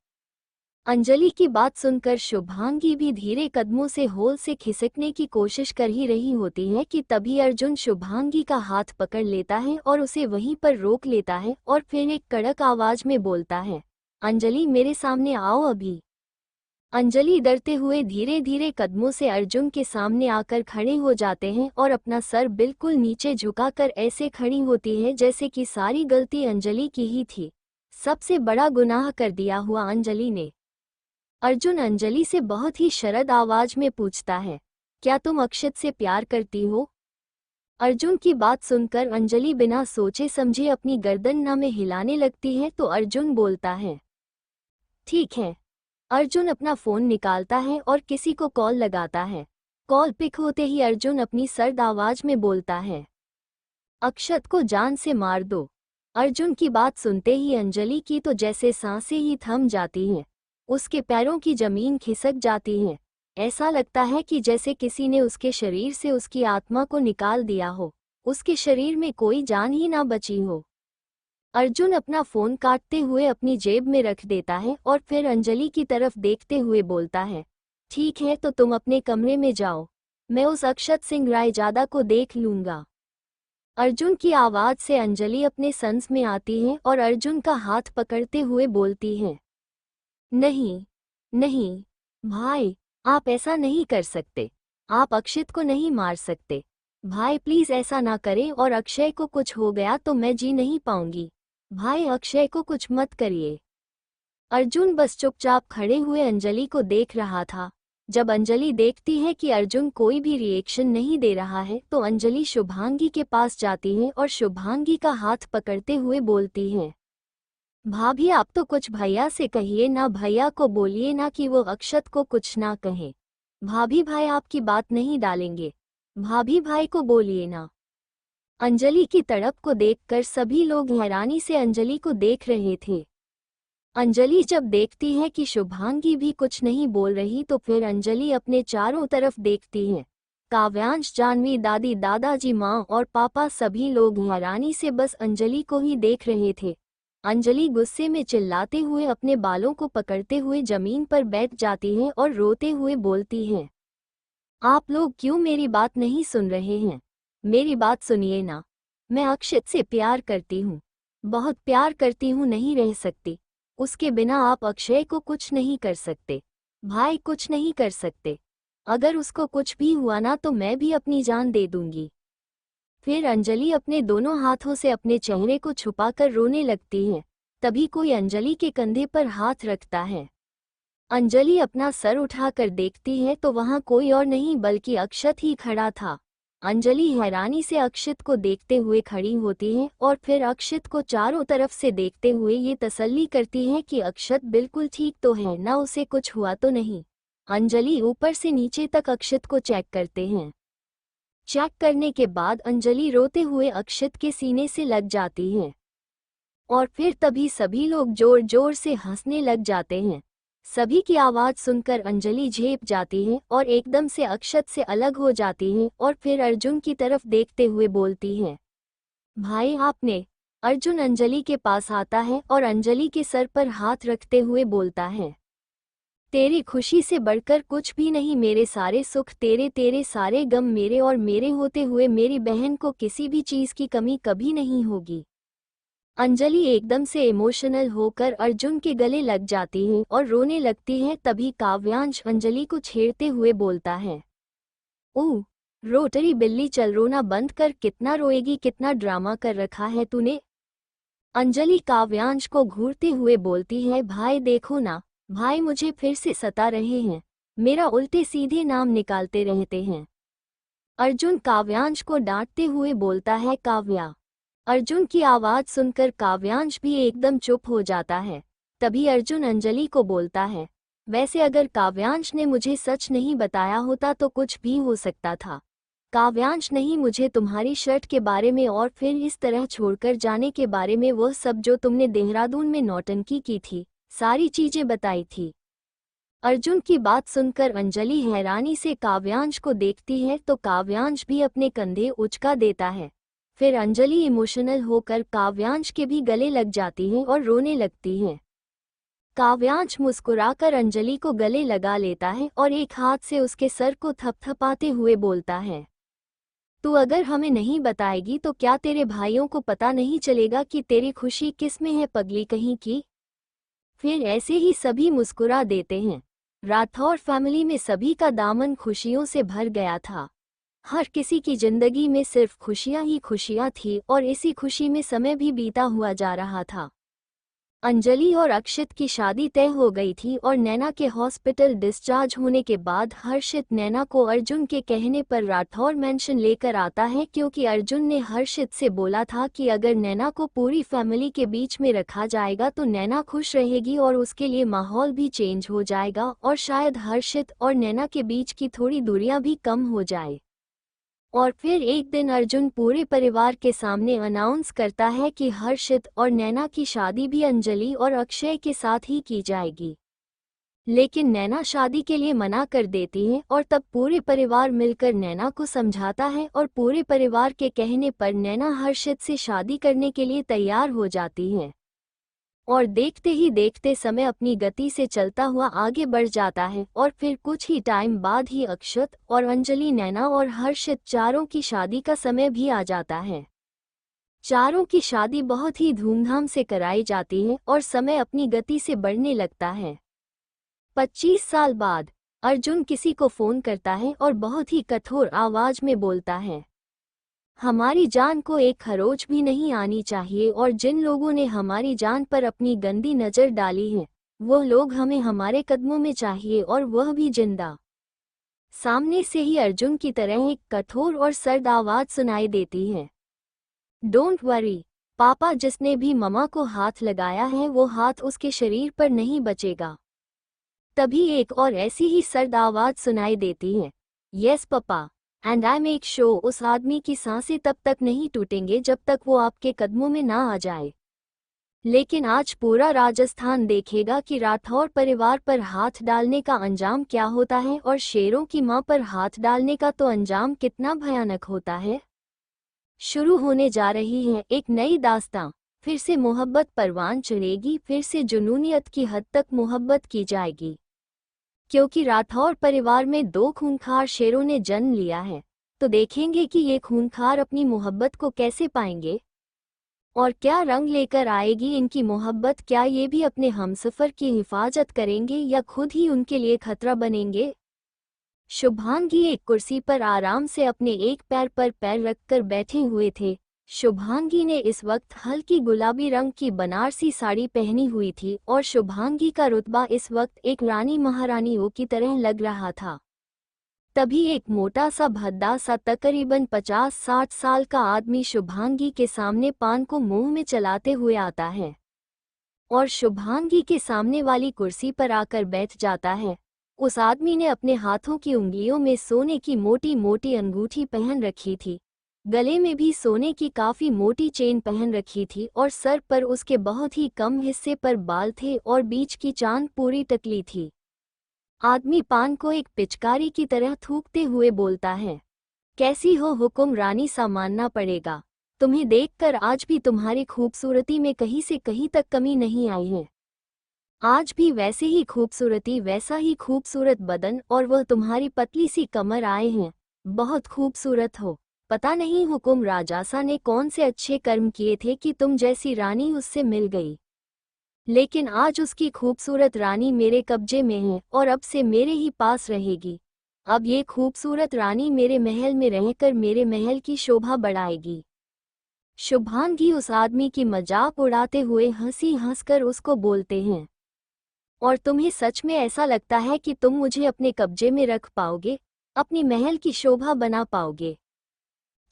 अंजलि की बात सुनकर शुभांगी भी धीरे कदमों से हॉल से खिसकने की कोशिश कर ही रही होती है कि तभी अर्जुन शुभांगी का हाथ पकड़ लेता है और उसे वहीं पर रोक लेता है और फिर एक कड़क आवाज में बोलता है, अंजलि मेरे सामने आओ अभी। अंजलि डरते हुए धीरे धीरे कदमों से अर्जुन के सामने आकर खड़े हो जाते हैं और अपना सर बिल्कुल नीचे झुकाकर ऐसे खड़ी होती है जैसे कि सारी गलती अंजलि की ही थी, सबसे बड़ा गुनाह कर दिया हुआ अंजलि ने। अर्जुन अंजलि से बहुत ही शरद आवाज में पूछता है, क्या तुम अक्षित से प्यार करती हो? अर्जुन की बात सुनकर अंजलि बिना सोचे समझे अपनी गर्दन ना में हिलाने लगती है तो अर्जुन बोलता है, ठीक है, अर्जुन अपना फोन निकालता है और किसी को कॉल लगाता है। कॉल पिक होते ही अर्जुन अपनी सर्द आवाज में बोलता है, अक्षत को जान से मार दो। अर्जुन की बात सुनते ही अंजलि की तो जैसे सांसें ही थम जाती हैं। उसके पैरों की जमीन खिसक जाती है। ऐसा लगता है कि जैसे किसी ने उसके शरीर से उसकी आत्मा को निकाल दिया हो, उसके शरीर में कोई जान ही ना बची हो। अर्जुन अपना फोन काटते हुए अपनी जेब में रख देता है और फिर अंजलि की तरफ देखते हुए बोलता है, ठीक है तो तुम अपने कमरे में जाओ, मैं उस अक्षत सिंह रायजादा को देख लूंगा। अर्जुन की आवाज से अंजलि अपने संस में आती है और अर्जुन का हाथ पकड़ते हुए बोलती है, नहीं नहीं भाई, आप ऐसा नहीं कर सकते, आप अक्षित को नहीं मार सकते। भाई प्लीज ऐसा ना करें, और अक्षय को कुछ हो गया तो मैं जी नहीं पाऊंगी। भाई अक्षय को कुछ मत करिए। अर्जुन बस चुपचाप खड़े हुए अंजलि को देख रहा था। जब अंजलि देखती है कि अर्जुन कोई भी रिएक्शन नहीं दे रहा है तो अंजलि शुभांगी के पास जाती है और शुभांगी का हाथ पकड़ते हुए बोलती है, भाभी आप तो कुछ भैया से कहिए ना, भैया को बोलिए ना कि वो अक्षत को कुछ ना कहे। भाभी भाई आपकी बात नहीं डालेंगे, भाभी भाई को बोलिए ना। अंजलि की तड़प को देखकर सभी लोग हैरानी से अंजलि को देख रहे थे। अंजलि जब देखती है कि शुभांगी भी कुछ नहीं बोल रही तो फिर अंजलि अपने चारों तरफ देखती है। काव्यांश, जानवी, दादी, दादाजी, माँ और पापा सभी लोग हैरानी से बस अंजलि को ही देख रहे थे। अंजलि गुस्से में चिल्लाते हुए अपने बालों को पकड़ते हुए जमीन पर बैठ जाती है और रोते हुए बोलती है, आप लोग क्यों मेरी बात नहीं सुन रहे हैं? मेरी बात सुनिए ना, मैं अक्षित से प्यार करती हूँ, बहुत प्यार करती हूँ, नहीं रह सकती उसके बिना। आप अक्षय को कुछ नहीं कर सकते, भाई कुछ नहीं कर सकते। अगर उसको कुछ भी हुआ ना तो मैं भी अपनी जान दे दूंगी। फिर अंजलि अपने दोनों हाथों से अपने चेहरे को छुपाकर रोने लगती है। तभी कोई अंजलि के कंधे पर हाथ रखता है। अंजलि अपना सर उठाकर देखती है तो वहां कोई और नहीं बल्कि अक्षत ही खड़ा था। अंजलि हैरानी से अक्षित को देखते हुए खड़ी होती है और फिर अक्षित को चारों तरफ से देखते हुए ये तसल्ली करती है कि अक्षत बिल्कुल ठीक तो है ना, उसे कुछ हुआ तो नहीं। अंजलि ऊपर से नीचे तक अक्षित को चेक करते हैं। चेक करने के बाद अंजलि रोते हुए अक्षित के सीने से लग जाती है और फिर तभी सभी लोग जोर जोर से हंसने लग जाते हैं। सभी की आवाज सुनकर अंजलि झेप जाती है और एकदम से अक्षत से अलग हो जाती है और फिर अर्जुन की तरफ देखते हुए बोलती है, भाई आपने। अर्जुन अंजलि के पास आता है और अंजलि के सर पर हाथ रखते हुए बोलता है, तेरी खुशी से बढ़कर कुछ भी नहीं, मेरे सारे सुख तेरे, तेरे सारे गम मेरे, और मेरे होते हुए मेरी बहन को किसी भी चीज की कमी कभी नहीं होगी। अंजलि एकदम से इमोशनल होकर अर्जुन के गले लग जाती है और रोने लगती है। तभी काव्यांश अंजलि को छेड़ते हुए बोलता है, ओह रोटरी बिल्ली, चल रोना बंद कर, कितना रोएगी, कितना ड्रामा कर रखा है तूने। अंजलि काव्यांश को घूरते हुए बोलती है, भाई देखो ना, भाई मुझे फिर से सता रहे हैं, मेरा उल्टे सीधे नाम निकालते रहते हैं। अर्जुन काव्यांश को डांटते हुए बोलता है, काव्या। अर्जुन की आवाज सुनकर काव्यांश भी एकदम चुप हो जाता है। तभी अर्जुन अंजलि को बोलता है, वैसे अगर काव्यांश ने मुझे सच नहीं बताया होता तो कुछ भी हो सकता था। काव्यांश नहीं, मुझे तुम्हारी शर्ट के बारे में और फिर इस तरह छोड़कर जाने के बारे में, वो सब जो तुमने देहरादून में नौटंकी की थी, सारी चीजें बताई थी। अर्जुन की बात सुनकर अंजलि हैरानी से काव्यांश को देखती है तो काव्यांश भी अपने कंधे उचका देता है। फिर अंजलि इमोशनल होकर काव्यांश के भी गले लग जाती है और रोने लगती है। काव्यांश मुस्कुराकर अंजलि को गले लगा लेता है और एक हाथ से उसके सर को थपथपाते हुए बोलता है, तू अगर हमें नहीं बताएगी तो क्या तेरे भाइयों को पता नहीं चलेगा कि तेरी खुशी किसमें है, पगली कहीं की। फिर ऐसे ही सभी मुस्कुरा देते हैं। राठौर फैमिली में सभी का दामन खुशियों से भर गया था। हर किसी की जिंदगी में सिर्फ खुशियां ही खुशियां थी और इसी खुशी में समय भी बीता हुआ जा रहा था। अंजलि और अक्षित की शादी तय हो गई थी और नैना के हॉस्पिटल डिस्चार्ज होने के बाद हर्षित नैना को अर्जुन के कहने पर राठौर मेंशन लेकर आता है, क्योंकि अर्जुन ने हर्षित से बोला था कि अगर नैना को पूरी फैमिली के बीच में रखा जाएगा तो नैना खुश रहेगी और उसके लिए माहौल भी चेंज हो जाएगा और शायद हर्षित और नैना के बीच की थोड़ी दूरियां भी कम हो जाए। और फिर एक दिन अर्जुन पूरे परिवार के सामने अनाउंस करता है कि हर्षित और नैना की शादी भी अंजलि और अक्षय के साथ ही की जाएगी। लेकिन नैना शादी के लिए मना कर देती है और तब पूरे परिवार मिलकर नैना को समझाता है और पूरे परिवार के कहने पर नैना हर्षित से शादी करने के लिए तैयार हो जाती है। और देखते ही देखते समय अपनी गति से चलता हुआ आगे बढ़ जाता है और फिर कुछ ही टाइम बाद ही अक्षत और अंजलि, नैना और हर्षित चारों की शादी का समय भी आ जाता है। चारों की शादी बहुत ही धूमधाम से कराई जाती है और समय अपनी गति से बढ़ने लगता है। 25 साल बाद अर्जुन किसी को फोन करता है और बहुत ही कठोर आवाज में बोलता है, हमारी जान को एक खरोच भी नहीं आनी चाहिए और जिन लोगों ने हमारी जान पर अपनी गंदी नज़र डाली है वो लोग हमें हमारे कदमों में चाहिए और वह भी जिंदा। सामने से ही अर्जुन की तरह एक कठोर और सर्द आवाज सुनाई देती है, डोंट वरी पापा, जिसने भी ममा को हाथ लगाया है वो हाथ उसके शरीर पर नहीं बचेगा। तभी एक और ऐसी ही सर्द आवाज सुनाई देती है, yes papa, and I make sure उस आदमी की सांसें तब तक नहीं टूटेंगे जब तक वो आपके कदमों में ना आ जाए। लेकिन आज पूरा राजस्थान देखेगा कि राठौर परिवार पर हाथ डालने का अंजाम क्या होता है और शेरों की मां पर हाथ डालने का तो अंजाम कितना भयानक होता है। शुरू होने जा रही है एक नई दास्तां, फिर से मोहब्बत परवान चढ़ेगी, फिर से जुनूनियत की हद तक मोहब्बत की जाएगी। क्योंकि राठौर परिवार में 2 खूंखार शेरों ने जन्म लिया है, तो देखेंगे कि ये खूंखार अपनी मोहब्बत को कैसे पाएंगे और क्या रंग लेकर आएगी इनकी मोहब्बत। क्या ये भी अपने हमसफर की हिफाजत करेंगे या खुद ही उनके लिए खतरा बनेंगे। शुभांगी एक कुर्सी पर आराम से अपने एक पैर पर पैर रखकर बैठे हुए थे। शुभांगी ने इस वक्त हल्की गुलाबी रंग की बनारसी साड़ी पहनी हुई थी और शुभांगी का रुतबा इस वक्त एक रानी महारानियों की तरह लग रहा था। तभी एक मोटा सा भद्दा सा तकरीबन 50-60 साल का आदमी शुभांगी के सामने पान को मुंह में चलाते हुए आता है और शुभांगी के सामने वाली कुर्सी पर आकर बैठ जाता है। उस आदमी ने अपने हाथों की उंगलियों में सोने की मोटी मोटी अंगूठी पहन रखी थी, गले में भी सोने की काफी मोटी चेन पहन रखी थी और सर पर उसके बहुत ही कम हिस्से पर बाल थे और बीच की चांद पूरी टकली थी। आदमी पान को एक पिचकारी की तरह थूकते हुए बोलता है, कैसी हो हुकुम रानी, सा मानना पड़ेगा, तुम्हें देखकर आज भी तुम्हारी खूबसूरती में कहीं से कहीं तक कमी नहीं आई है। आज भी वैसे ही खूबसूरती, वैसा ही खूबसूरत बदन और वह तुम्हारी पतली सी कमर आए हैं, बहुत खूबसूरत हो। पता नहीं हुकुम राजासा ने कौन से अच्छे कर्म किए थे कि तुम जैसी रानी उससे मिल गई, लेकिन आज उसकी खूबसूरत रानी मेरे कब्जे में है और अब से मेरे ही पास रहेगी। अब ये खूबसूरत रानी मेरे महल में रहकर मेरे महल की शोभा बढ़ाएगी। शुभांगी उस आदमी की मजाक उड़ाते हुए हंसी हंसकर उसको बोलते हैं, और तुम्हें सच में ऐसा लगता है कि तुम मुझे अपने कब्जे में रख पाओगे, अपनी महल की शोभा बना पाओगे।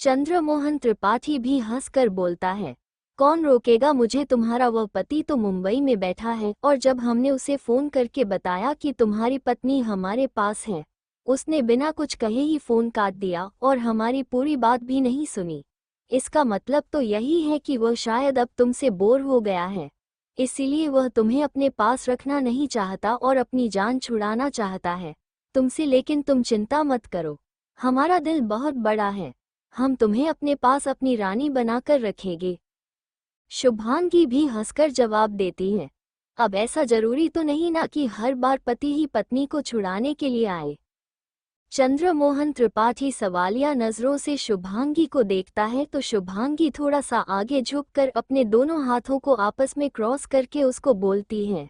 चंद्रमोहन त्रिपाठी भी हंसकर बोलता है, कौन रोकेगा मुझे, तुम्हारा वह पति तो मुंबई में बैठा है और जब हमने उसे फोन करके बताया कि तुम्हारी पत्नी हमारे पास है, उसने बिना कुछ कहे ही फोन काट दिया और हमारी पूरी बात भी नहीं सुनी। इसका मतलब तो यही है कि वह शायद अब तुमसे बोर हो गया है, इसीलिए वह तुम्हें अपने पास रखना नहीं चाहता और अपनी जान छुड़ाना चाहता है तुमसे। लेकिन तुम चिंता मत करो, हमारा दिल बहुत बड़ा है, हम तुम्हें अपने पास अपनी रानी बनाकर रखेंगे। शुभांगी भी हंसकर जवाब देती है, अब ऐसा जरूरी तो नहीं ना कि हर बार पति ही पत्नी को छुड़ाने के लिए आए। चंद्रमोहन त्रिपाठी सवालिया नजरों से शुभांगी को देखता है तो शुभांगी थोड़ा सा आगे झुककर अपने दोनों हाथों को आपस में क्रॉस करके उसको बोलती है,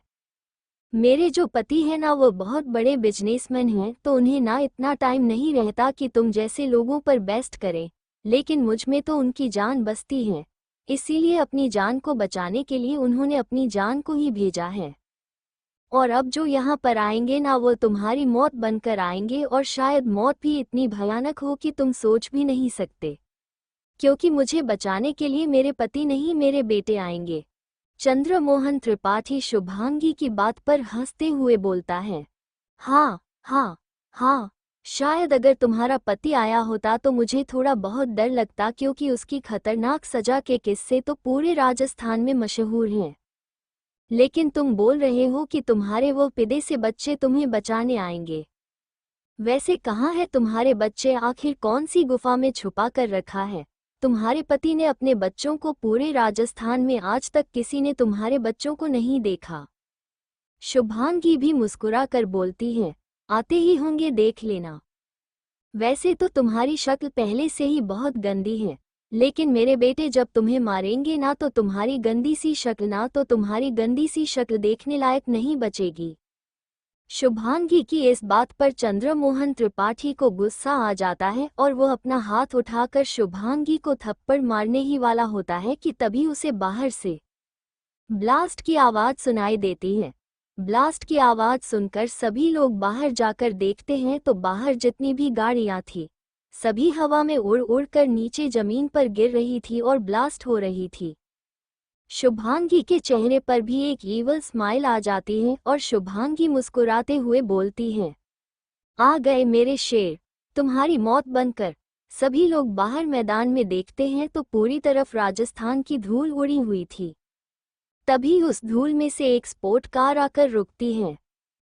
मेरे जो पति है ना वो बहुत बड़े बिजनेसमैन हैं, तो उन्हें ना इतना टाइम नहीं रहता कि तुम जैसे लोगों पर बेस्ट करें, लेकिन मुझ में तो उनकी जान बसती है, इसीलिए अपनी जान को बचाने के लिए उन्होंने अपनी जान को ही भेजा है। और अब जो यहाँ पर आएंगे ना, वो तुम्हारी मौत बनकर आएंगे, और शायद मौत भी इतनी भयानक हो कि तुम सोच भी नहीं सकते, क्योंकि मुझे बचाने के लिए मेरे पति नहीं, मेरे बेटे आएंगे। चंद्रमोहन त्रिपाठी शुभांगी की बात पर हंसते हुए बोलता है, हाँ हाँ हाँ, शायद अगर तुम्हारा पति आया होता तो मुझे थोड़ा बहुत डर लगता, क्योंकि उसकी खतरनाक सजा के किस्से तो पूरे राजस्थान में मशहूर हैं। लेकिन तुम बोल रहे हो कि तुम्हारे वो पिदे से बच्चे तुम्हें बचाने आएंगे। वैसे कहाँ है तुम्हारे बच्चे? आखिर कौन सी गुफा में छुपा कर रखा है? तुम्हारे पति ने अपने बच्चों को पूरे राजस्थान में आज तक किसी ने तुम्हारे बच्चों को नहीं देखा। शुभांगी भी मुस्कुरा कर बोलती है, आते ही होंगे, देख लेना। वैसे तो तुम्हारी शक्ल पहले से ही बहुत गंदी है, लेकिन मेरे बेटे जब तुम्हें मारेंगे ना, तो तुम्हारी गंदी सी शक्ल देखने लायक नहीं बचेगी। शुभांगी की इस बात पर चंद्रमोहन त्रिपाठी को गुस्सा आ जाता है और वो अपना हाथ उठाकर शुभांगी को थप्पड़ मारने ही वाला होता है कि तभी उसे बाहर से ब्लास्ट की आवाज सुनाई देती है। ब्लास्ट की आवाज सुनकर सभी लोग बाहर जाकर देखते हैं तो बाहर जितनी भी गाड़ियां थी सभी हवा में उड़ उड़ कर नीचे जमीन पर गिर रही थी और ब्लास्ट हो रही थी। शुभांगी के चेहरे पर भी एक ईवल स्माइल आ जाती है और शुभांगी मुस्कुराते हुए बोलती है, आ गए मेरे शेर, तुम्हारी मौत बनकर। सभी लोग बाहर मैदान में देखते हैं तो पूरी तरफ राजस्थान की धूल उड़ी हुई थी। तभी उस धूल में से एक स्पोर्ट कार आकर रुकती है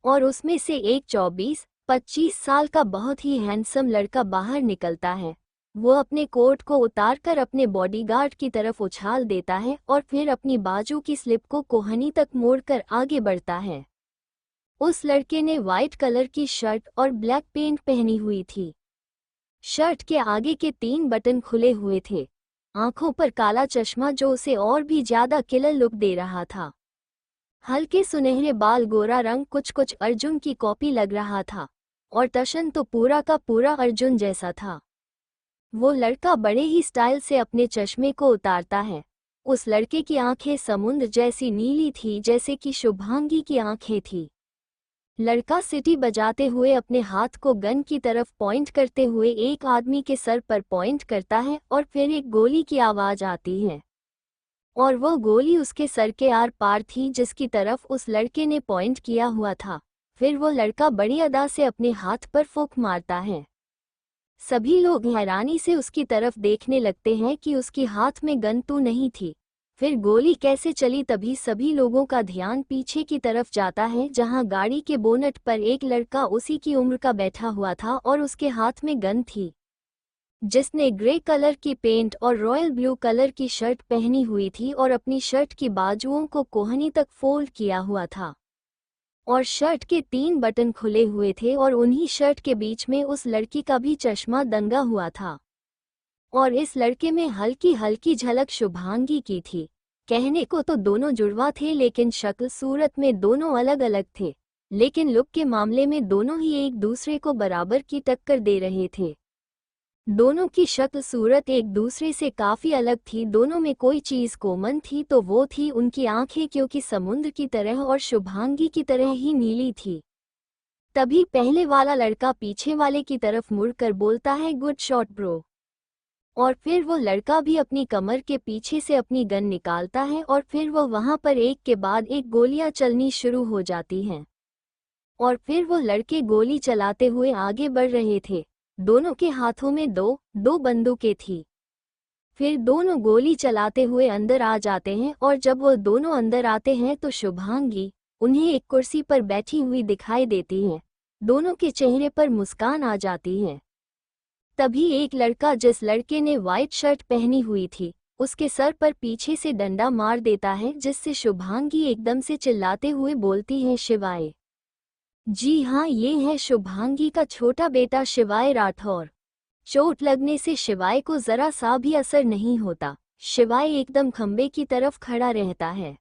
और उसमें से एक 24-25 साल का बहुत ही हैंडसम लड़का बाहर निकलता है। वो अपने कोट को उतारकर अपने बॉडीगार्ड की तरफ उछाल देता है और फिर अपनी बाजू की स्लिप को कोहनी तक मोड़कर आगे बढ़ता है। उस लड़के ने वाइट कलर की शर्ट और ब्लैक पेंट पहनी हुई थी। शर्ट के आगे के 3 बटन खुले हुए थे। आंखों पर काला चश्मा जो उसे और भी ज्यादा किलर लुक दे रहा था। हल्के सुनहरे बाल, गोरा रंग कुछ कुछ अर्जुन की कॉपी लग रहा था और टशन तो पूरा का पूरा अर्जुन जैसा था। वो लड़का बड़े ही स्टाइल से अपने चश्मे को उतारता है। उस लड़के की आंखें समुद्र जैसी नीली थी जैसे कि शुभांगी की आंखें थी। लड़का सीटी बजाते हुए अपने हाथ को गन की तरफ पॉइंट करते हुए एक आदमी के सर पर पॉइंट करता है और फिर एक गोली की आवाज आती है और वो गोली उसके सर के आर पार थी जिसकी तरफ उस लड़के ने पॉइंट किया हुआ था। फिर वो लड़का बड़ी अदा से अपने हाथ पर फूंक मारता है। सभी लोग हैरानी से उसकी तरफ देखने लगते हैं कि उसकी हाथ में गन तो नहीं थी, फिर गोली कैसे चली। तभी सभी लोगों का ध्यान पीछे की तरफ जाता है जहां गाड़ी के बोनट पर एक लड़का उसी की उम्र का बैठा हुआ था और उसके हाथ में गन थी, जिसने ग्रे कलर की पेंट और रॉयल ब्लू कलर की शर्ट पहनी हुई थी और अपनी शर्ट की बाजुओं को कोहनी तक फोल्ड किया हुआ था और शर्ट के 3 बटन खुले हुए थे और उन्हीं शर्ट के बीच में उस लड़की का भी चश्मा दंगा हुआ था और इस लड़के में हल्की हल्की झलक शुभांगी की थी। कहने को तो दोनों जुड़वा थे, लेकिन शक्ल सूरत में दोनों अलग अलग थे, लेकिन लुक के मामले में दोनों ही एक दूसरे को बराबर की टक्कर दे रहे थे। दोनों की शक्ल सूरत एक दूसरे से काफी अलग थी। दोनों में कोई चीज कॉमन थी तो वो थी उनकी आंखें, क्योंकि समुद्र की तरह और शुभांगी की तरह ही नीली थी। तभी पहले वाला लड़का पीछे वाले की तरफ मुड़कर बोलता है, गुड शॉट ब्रो। और फिर वो लड़का भी अपनी कमर के पीछे से अपनी गन निकालता है और फिर वो वहां पर एक के बाद एक गोलियां चलनी शुरू हो जाती हैं और फिर वो लड़के गोली चलाते हुए आगे बढ़ रहे थे। दोनों के हाथों में दो बंदूकें थी। फिर दोनों गोली चलाते हुए अंदर आ जाते हैं और जब वो दोनों अंदर आते हैं तो शुभांगी उन्हें एक कुर्सी पर बैठी हुई दिखाई देती है। दोनों के चेहरे पर मुस्कान आ जाती है। तभी एक लड़का, जिस लड़के ने व्हाइट शर्ट पहनी हुई थी, उसके सर पर पीछे से डंडा मार देता है, जिससे शुभांगी एकदम से चिल्लाते हुए बोलती है, शिवाय। जी हाँ, ये है शुभांगी का छोटा बेटा शिवाय राठौर। चोट लगने से शिवाय को जरा सा भी असर नहीं होता। शिवाय एकदम खंबे की तरफ खड़ा रहता है।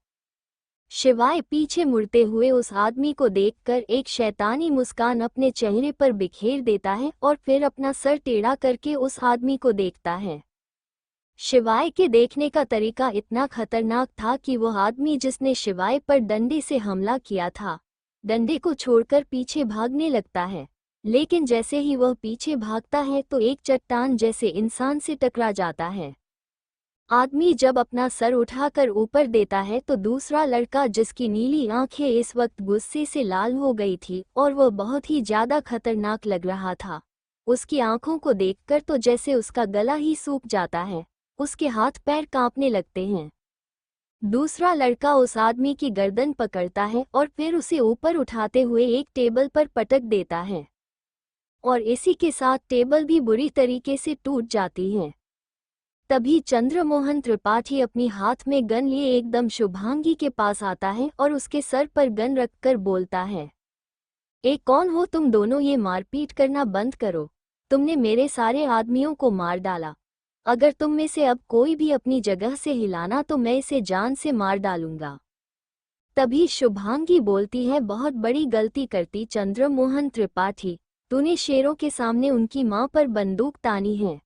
शिवाय पीछे मुड़ते हुए उस आदमी को देखकर एक शैतानी मुस्कान अपने चेहरे पर बिखेर देता है और फिर अपना सर टेढ़ा करके उस आदमी को देखता है। शिवाय के देखने का तरीका इतना खतरनाक था कि वह आदमी जिसने शिवाय पर डंडे से हमला किया था, डंडे को छोड़कर पीछे भागने लगता है। लेकिन जैसे ही वह पीछे भागता है तो एक चट्टान जैसे इंसान से टकरा जाता है। आदमी जब अपना सर उठाकर ऊपर देता है तो दूसरा लड़का, जिसकी नीली आंखें इस वक्त गुस्से से लाल हो गई थी और वह बहुत ही ज्यादा खतरनाक लग रहा था, उसकी आंखों को देखकर तो जैसे उसका गला ही सूख जाता है, उसके हाथ पैर कांपने लगते हैं। दूसरा लड़का उस आदमी की गर्दन पकड़ता है और फिर उसे ऊपर उठाते हुए एक टेबल पर पटक देता है और इसी के साथ टेबल भी बुरी तरीके से टूट जाती है। तभी चंद्रमोहन त्रिपाठी अपनी हाथ में गन लिए एकदम शुभांगी के पास आता है और उसके सर पर गन रखकर बोलता है, कौन हो तुम दोनों? ये मारपीट करना बंद करो। तुमने मेरे सारे आदमियों को मार डाला। अगर तुम में से अब कोई भी अपनी जगह से हिलाना तो मैं इसे जान से मार डालूंगा। तभी शुभांगी बोलती है, बहुत बड़ी गलती करती चंद्रमोहन त्रिपाठी, तूने शेरों के सामने उनकी मां पर बंदूक तानी है।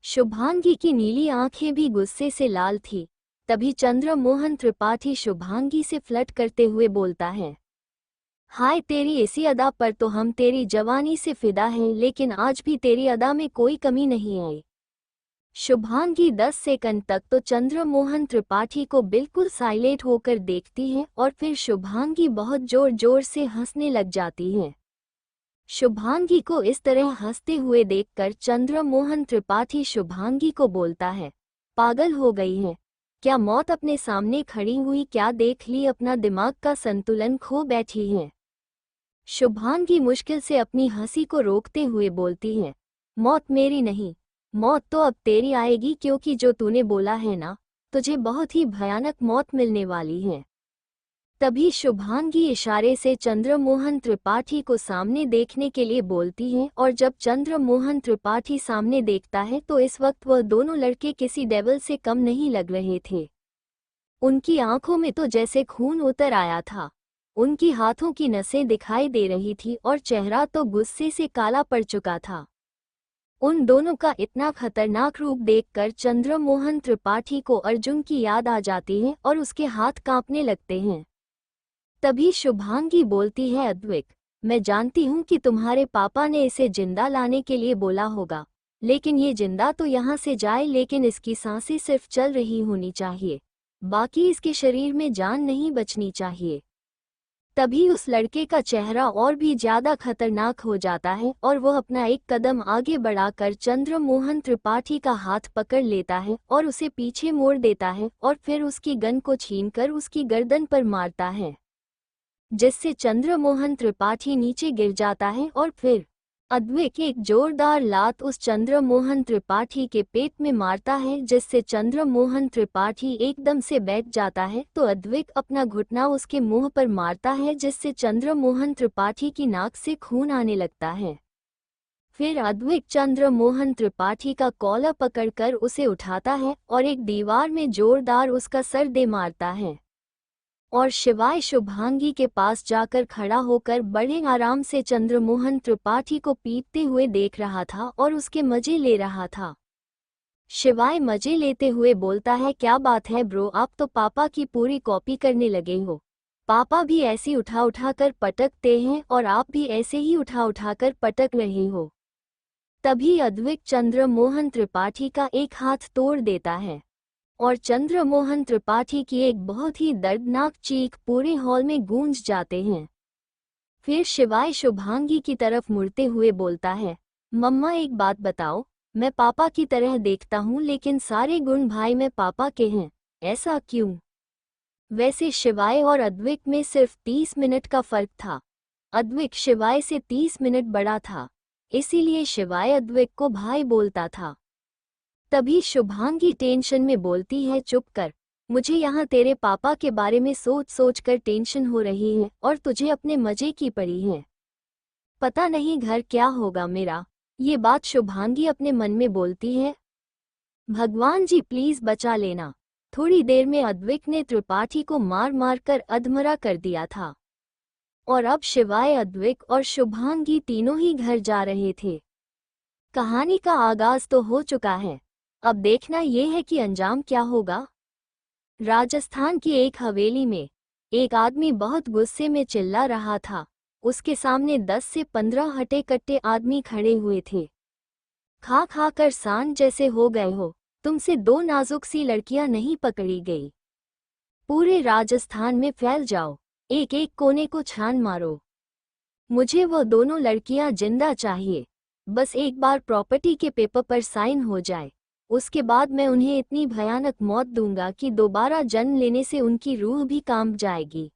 शुभांगी की नीली आंखें भी गुस्से से लाल थी। तभी चंद्रमोहन त्रिपाठी शुभांगी से फ्लर्ट करते हुए बोलता है, हाय, तेरी इसी अदा पर तो हम तेरी जवानी से फिदा हैं, लेकिन आज भी तेरी अदा में कोई कमी नहीं आई। शुभांगी 10 सेकंड तक तो चंद्रमोहन त्रिपाठी को बिल्कुल साइलेंट होकर देखती है और फिर शुभांगी बहुत जोर जोर से हंसने लग जाती है। शुभांगी को इस तरह हंसते हुए देखकर चंद्रमोहन त्रिपाठी शुभांगी को बोलता है, पागल हो गई है क्या? मौत अपने सामने खड़ी हुई क्या देख ली? अपना दिमाग का संतुलन खो बैठी है। शुभांगी मुश्किल से अपनी हंसी को रोकते हुए बोलती है, मौत मेरी नहीं, मौत तो अब तेरी आएगी, क्योंकि जो तूने बोला है ना, तुझे बहुत ही भयानक मौत मिलने वाली है। तभी शुभांगी इशारे से चंद्रमोहन त्रिपाठी को सामने देखने के लिए बोलती है और जब चंद्रमोहन त्रिपाठी सामने देखता है तो इस वक्त वह दोनों लड़के किसी डेविल से कम नहीं लग रहे थे। उनकी आंखों में तो जैसे खून उतर आया था, उनकी हाथों की नसें दिखाई दे रही थी और चेहरा तो गुस्से से काला पड़ चुका था। उन दोनों का इतना खतरनाक रूप देखकर चंद्रमोहन त्रिपाठी को अर्जुन की याद आ जाती है और उसके हाथ कांपने लगते हैं। तभी शुभांगी बोलती है, अद्विक, मैं जानती हूँ कि तुम्हारे पापा ने इसे जिंदा लाने के लिए बोला होगा, लेकिन ये जिंदा तो यहाँ से जाए, लेकिन इसकी सांसें सिर्फ चल रही होनी चाहिए, बाकी इसके शरीर में जान नहीं बचनी चाहिए। तभी उस लड़के का चेहरा और भी ज्यादा खतरनाक हो जाता है और वह अपना एक कदम आगे बढ़ाकर चंद्रमोहन त्रिपाठी का हाथ पकड़ लेता है और उसे पीछे मोड़ देता है और फिर उसकी गन को छीनकर उसकी गर्दन पर मारता है, जिससे चंद्रमोहन त्रिपाठी नीचे गिर जाता है और फिर अद्विक एक जोरदार लात उस चंद्रमोहन त्रिपाठी के पेट में मारता है, जिससे चंद्रमोहन त्रिपाठी एकदम से बैठ जाता है। तो अद्विक अपना घुटना उसके मुंह पर मारता है, जिससे चंद्रमोहन त्रिपाठी की नाक से खून आने लगता है। फिर अद्विक चंद्रमोहन त्रिपाठी का कॉलर पकड़कर उसे उठाता है और एक दीवार में जोरदार उसका सर दे मारता है और शिवाय शुभांगी के पास जाकर खड़ा होकर बड़े आराम से चंद्रमोहन त्रिपाठी को पीटते हुए देख रहा था और उसके मजे ले रहा था। शिवाय मजे लेते हुए बोलता है, क्या बात है ब्रो, आप तो पापा की पूरी कॉपी करने लगे हो। पापा भी ऐसी उठा उठा कर पटकते हैं और आप भी ऐसे ही उठा उठा कर पटक रहे हो। तभी अद्विक चंद्रमोहन त्रिपाठी का एक हाथ तोड़ देता है और चंद्रमोहन त्रिपाठी की एक बहुत ही दर्दनाक चीख पूरे हॉल में गूंज जाते हैं। फिर शिवाय शुभांगी की तरफ मुड़ते हुए बोलता है, मम्मा एक बात बताओ, मैं पापा की तरह देखता हूँ लेकिन सारे गुण भाई में पापा के हैं, ऐसा क्यों? वैसे शिवाय और अद्विक में सिर्फ 30 मिनट का फर्क था। अद्विक शिवाय से 30 मिनट बड़ा था, इसीलिए शिवाय अद्विक को भाई बोलता था। तभी शुभांगी टेंशन में बोलती है, चुप कर, मुझे यहाँ तेरे पापा के बारे में सोच सोच कर टेंशन हो रही है और तुझे अपने मजे की पड़ी है। पता नहीं घर क्या होगा मेरा। ये बात शुभांगी अपने मन में बोलती है। भगवान जी प्लीज बचा लेना। थोड़ी देर में अद्विक ने त्रिपाठी को मार मार कर अधमरा कर दिया था और अब शिवाय, अद्विक और शुभांगी तीनों ही घर जा रहे थे। कहानी का आगाज तो हो चुका है। अब देखना ये है कि अंजाम क्या होगा। राजस्थान की एक हवेली में एक आदमी बहुत गुस्से में चिल्ला रहा था। उसके सामने 10 से 15 हटे कट्टे आदमी खड़े हुए थे। खा खा कर सांड जैसे हो गए हो, तुमसे दो नाजुक सी लड़कियां नहीं पकड़ी गई। पूरे राजस्थान में फैल जाओ, एक एक कोने को छान मारो। मुझे वो दोनों लड़कियां जिंदा चाहिए। बस एक बार प्रॉपर्टी के पेपर पर साइन हो जाए, उसके बाद मैं उन्हें इतनी भयानक मौत दूंगा कि दोबारा जन्म लेने से उनकी रूह भी कांप जाएगी।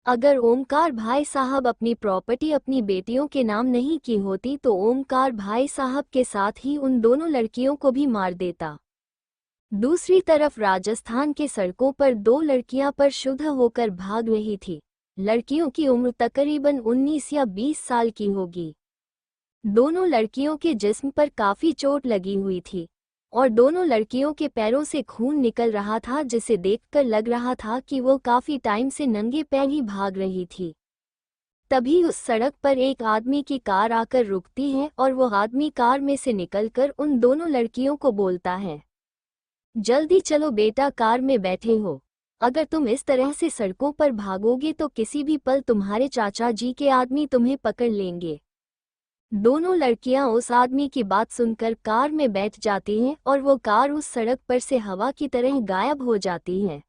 अगर ओमकार भाई साहब अपनी प्रॉपर्टी अपनी बेटियों के नाम नहीं की होती तो ओमकार भाई साहब के साथ ही उन दोनों लड़कियों को भी मार देता। दूसरी तरफ राजस्थान के सड़कों पर दो लड़कियां पर शुद्ध होकर भाग रही थी। लड़कियों की उम्र तकरीबन 19 या 20 साल की होगी। दोनों लड़कियों के जिस्म पर काफी चोट लगी हुई थी और दोनों लड़कियों के पैरों से खून निकल रहा था, जिसे देखकर लग रहा था कि वो काफी टाइम से नंगे पैर ही भाग रही थी। तभी उस सड़क पर एक आदमी की कार आकर रुकती है और वो आदमी कार में से निकलकर उन दोनों लड़कियों को बोलता है, जल्दी चलो बेटा, कार में बैठे हो। अगर तुम इस तरह से सड़कों पर भागोगे तो किसी भी पल तुम्हारे चाचा जी के आदमी तुम्हें पकड़ लेंगे। दोनों लड़कियां उस आदमी की बात सुनकर कार में बैठ जाती हैं और वो कार उस सड़क पर से हवा की तरह गायब हो जाती है।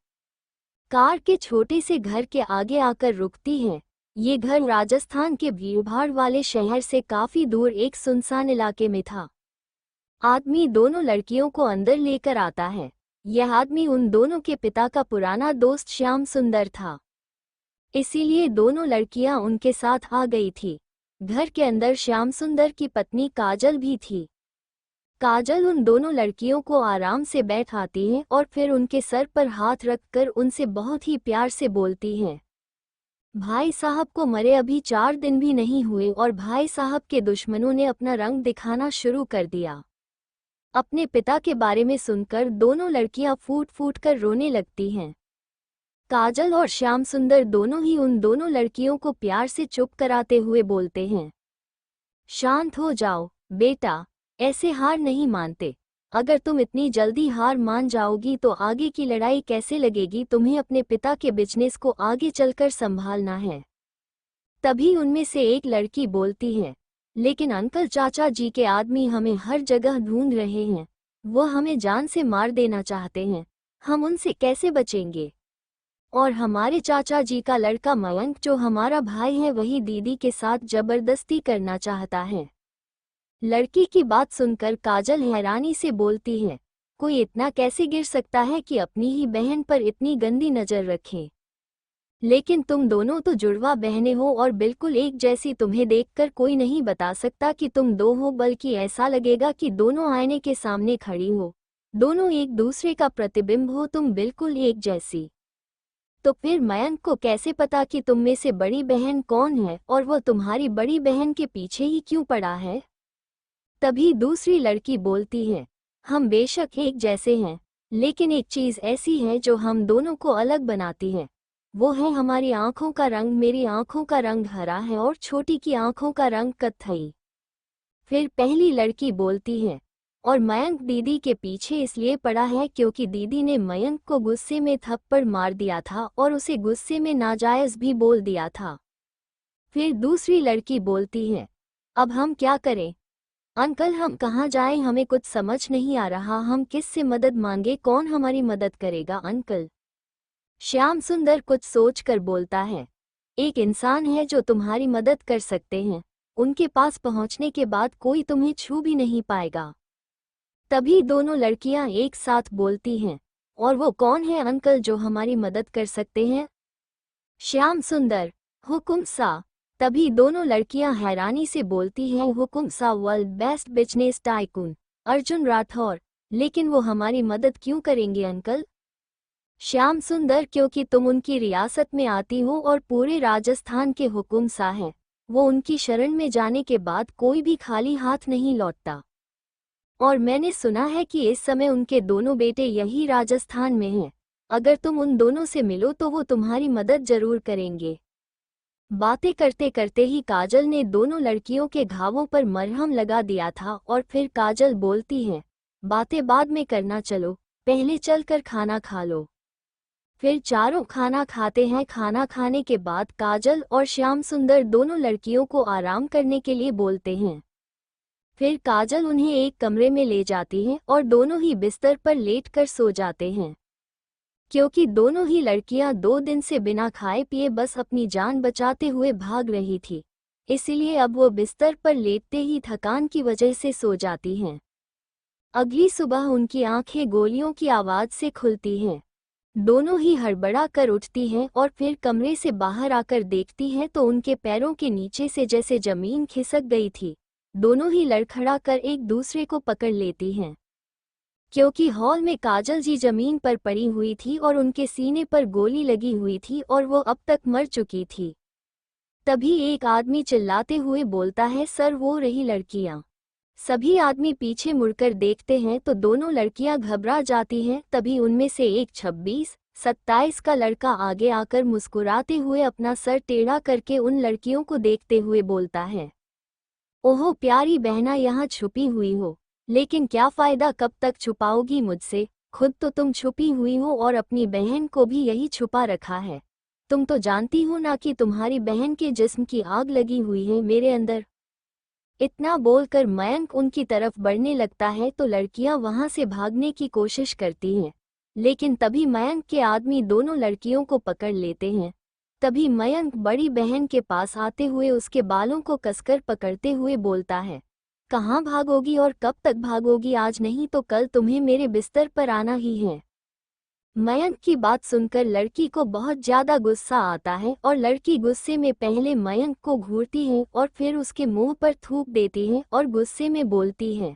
कार के छोटे से घर के आगे आकर रुकती है। ये घर राजस्थान के भीड़भाड़ वाले शहर से काफी दूर एक सुनसान इलाके में था। आदमी दोनों लड़कियों को अंदर लेकर आता है। यह आदमी उन दोनों के पिता का पुराना दोस्त श्याम सुंदर था, इसीलिए दोनों लड़कियां उनके साथ आ गई थी। घर के अंदर श्याम सुंदर की पत्नी काजल भी थी। काजल उन दोनों लड़कियों को आराम से बैठाती है और फिर उनके सर पर हाथ रखकर उनसे बहुत ही प्यार से बोलती है, भाई साहब को मरे अभी 4 दिन भी नहीं हुए और भाई साहब के दुश्मनों ने अपना रंग दिखाना शुरू कर दिया। अपने पिता के बारे में सुनकर दोनों लड़कियां फूट फूट कर रोने लगती हैं। काजल और श्याम सुंदर दोनों ही उन दोनों लड़कियों को प्यार से चुप कराते हुए बोलते हैं, शांत हो जाओ बेटा, ऐसे हार नहीं मानते। अगर तुम इतनी जल्दी हार मान जाओगी तो आगे की लड़ाई कैसे लगेगी। तुम्हें अपने पिता के बिजनेस को आगे चलकर संभालना है। तभी उनमें से एक लड़की बोलती है, लेकिन अंकल, चाचा जी के आदमी हमें हर जगह ढूंढ रहे हैं। वो हमें जान से मार देना चाहते हैं। हम उनसे कैसे बचेंगे? और हमारे चाचा जी का लड़का मयंक, जो हमारा भाई है, वही दीदी के साथ जबरदस्ती करना चाहता है। लड़की की बात सुनकर काजल हैरानी से बोलती है, कोई इतना कैसे गिर सकता है कि अपनी ही बहन पर इतनी गंदी नजर रखे। लेकिन तुम दोनों तो जुड़वा बहनें हो और बिल्कुल एक जैसी। तुम्हें देखकर कोई नहीं बता सकता कि तुम दो हो, बल्कि ऐसा लगेगा कि दोनों आईने के सामने खड़ी हो। दोनों एक दूसरे का प्रतिबिंब हो, तुम बिल्कुल एक जैसी। तो फिर मयंक को कैसे पता कि तुम में से बड़ी बहन कौन है और वो तुम्हारी बड़ी बहन के पीछे ही क्यों पड़ा है? तभी दूसरी लड़की बोलती है, हम बेशक एक जैसे हैं, लेकिन एक चीज ऐसी है जो हम दोनों को अलग बनाती है। वो है हमारी आंखों का रंग। मेरी आंखों का रंग हरा है और छोटी की आंखों का रंग कत्थई। फिर पहली लड़की बोलती है, और मयंक दीदी के पीछे इसलिए पड़ा है क्योंकि दीदी ने मयंक को गुस्से में थप्पड़ मार दिया था और उसे गुस्से में नाजायज भी बोल दिया था। फिर दूसरी लड़की बोलती है, अब हम क्या करें अंकल, हम कहाँ जाएं? हमें कुछ समझ नहीं आ रहा। हम किस से मदद मांगे? कौन हमारी मदद करेगा अंकल? श्याम सुंदर कुछ सोचकर बोलता है, एक इंसान है जो तुम्हारी मदद कर सकते हैं। उनके पास पहुंचने के बाद कोई तुम्हें छू भी नहीं पाएगा। तभी दोनों लड़कियां एक साथ बोलती हैं, और वो कौन है अंकल जो हमारी मदद कर सकते हैं? श्याम सुंदर, हुकुम सा। तभी दोनों लड़कियां हैरानी से बोलती हैं, हुकुम सा world best business tycoon Arjun Rathore. लेकिन वो हमारी मदद क्यों करेंगे अंकल? श्याम सुंदर, क्योंकि तुम उनकी रियासत में आती हो और पूरे राजस्थान के हुकुम सा हैं। वो उनकी शरण में जाने के बाद कोई भी खाली हाथ नहीं लौटता। और मैंने सुना है कि इस समय उनके दोनों बेटे यही राजस्थान में हैं। अगर तुम उन दोनों से मिलो तो वो तुम्हारी मदद जरूर करेंगे। बातें करते करते ही काजल ने दोनों लड़कियों के घावों पर मरहम लगा दिया था और फिर काजल बोलती है, बातें बाद में करना, चलो पहले चलकर खाना खा लो। फिर चारों खाना खाते हैं। खाना खाने के बाद काजल और श्याम सुंदर दोनों लड़कियों को आराम करने के लिए बोलते हैं। फिर काजल उन्हें एक कमरे में ले जाती है और दोनों ही बिस्तर पर लेटकर सो जाते हैं। क्योंकि दोनों ही लड़कियां 2 दिन से बिना खाए पिए बस अपनी जान बचाते हुए भाग रही थी, इसलिए अब वो बिस्तर पर लेटते ही थकान की वजह से सो जाती हैं। अगली सुबह उनकी आंखें गोलियों की आवाज से खुलती हैं। दोनों ही हड़बड़ा कर उठती हैं और फिर कमरे से बाहर आकर देखती हैं तो उनके पैरों के नीचे से जैसे जमीन खिसक गई थी। दोनों ही लड़खड़ा कर एक दूसरे को पकड़ लेती हैं। क्योंकि हॉल में काजल जी जमीन पर पड़ी हुई थी और उनके सीने पर गोली लगी हुई थी और वो अब तक मर चुकी थी। तभी एक आदमी चिल्लाते हुए बोलता है, सर वो रही लड़कियां। सभी आदमी पीछे मुड़कर देखते हैं तो दोनों लड़कियां घबरा जाती हैं। तभी उनमें से एक 26-27 का लड़का आगे आकर मुस्कुराते हुए अपना सर टेढ़ा करके उन लड़कियों को देखते हुए बोलता है, ओहो प्यारी बहना, यहाँ छुपी हुई हो, लेकिन क्या फ़ायदा, कब तक छुपाओगी मुझसे? खुद तो तुम छुपी हुई हो और अपनी बहन को भी यही छुपा रखा है। तुम तो जानती हो ना कि तुम्हारी बहन के जिस्म की आग लगी हुई है मेरे अंदर। इतना बोलकर मयंक उनकी तरफ बढ़ने लगता है तो लड़कियां वहां से भागने की कोशिश करती हैं, लेकिन तभी मयंक के आदमी दोनों लड़कियों को पकड़ लेते हैं। तभी मयंक बड़ी बहन के पास आते हुए उसके बालों को कसकर पकड़ते हुए बोलता है, कहाँ भागोगी और कब तक भागोगी? आज नहीं तो कल तुम्हें मेरे बिस्तर पर आना ही है। मयंक की बात सुनकर लड़की को बहुत ज्यादा गुस्सा आता है और लड़की गुस्से में पहले मयंक को घूरती है और फिर उसके मुंह पर थूक देती है और गुस्से में बोलती है,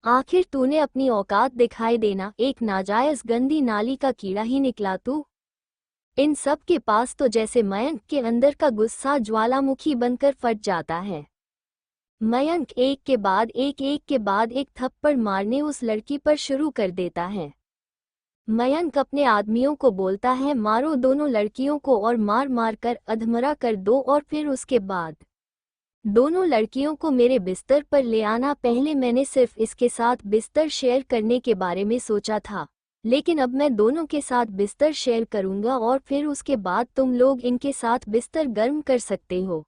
आखिर तूने अपनी औकात दिखाई देना, एक नाजायज गंदी नाली का कीड़ा ही निकला तू। इन सब के पास तो जैसे मयंक के अंदर का गुस्सा ज्वालामुखी बनकर फट जाता है। मयंक एक के बाद एक थप्पड़ मारने उस लड़की पर शुरू कर देता है। मयंक अपने आदमियों को बोलता है, मारो दोनों लड़कियों को और मार मार कर अधमरा कर दो और फिर उसके बाद दोनों लड़कियों को मेरे बिस्तर पर ले आना। पहले मैंने सिर्फ इसके साथ बिस्तर शेयर करने के बारे में सोचा था, लेकिन अब मैं दोनों के साथ बिस्तर शेयर करूंगा और फिर उसके बाद तुम लोग इनके साथ बिस्तर गर्म कर सकते हो।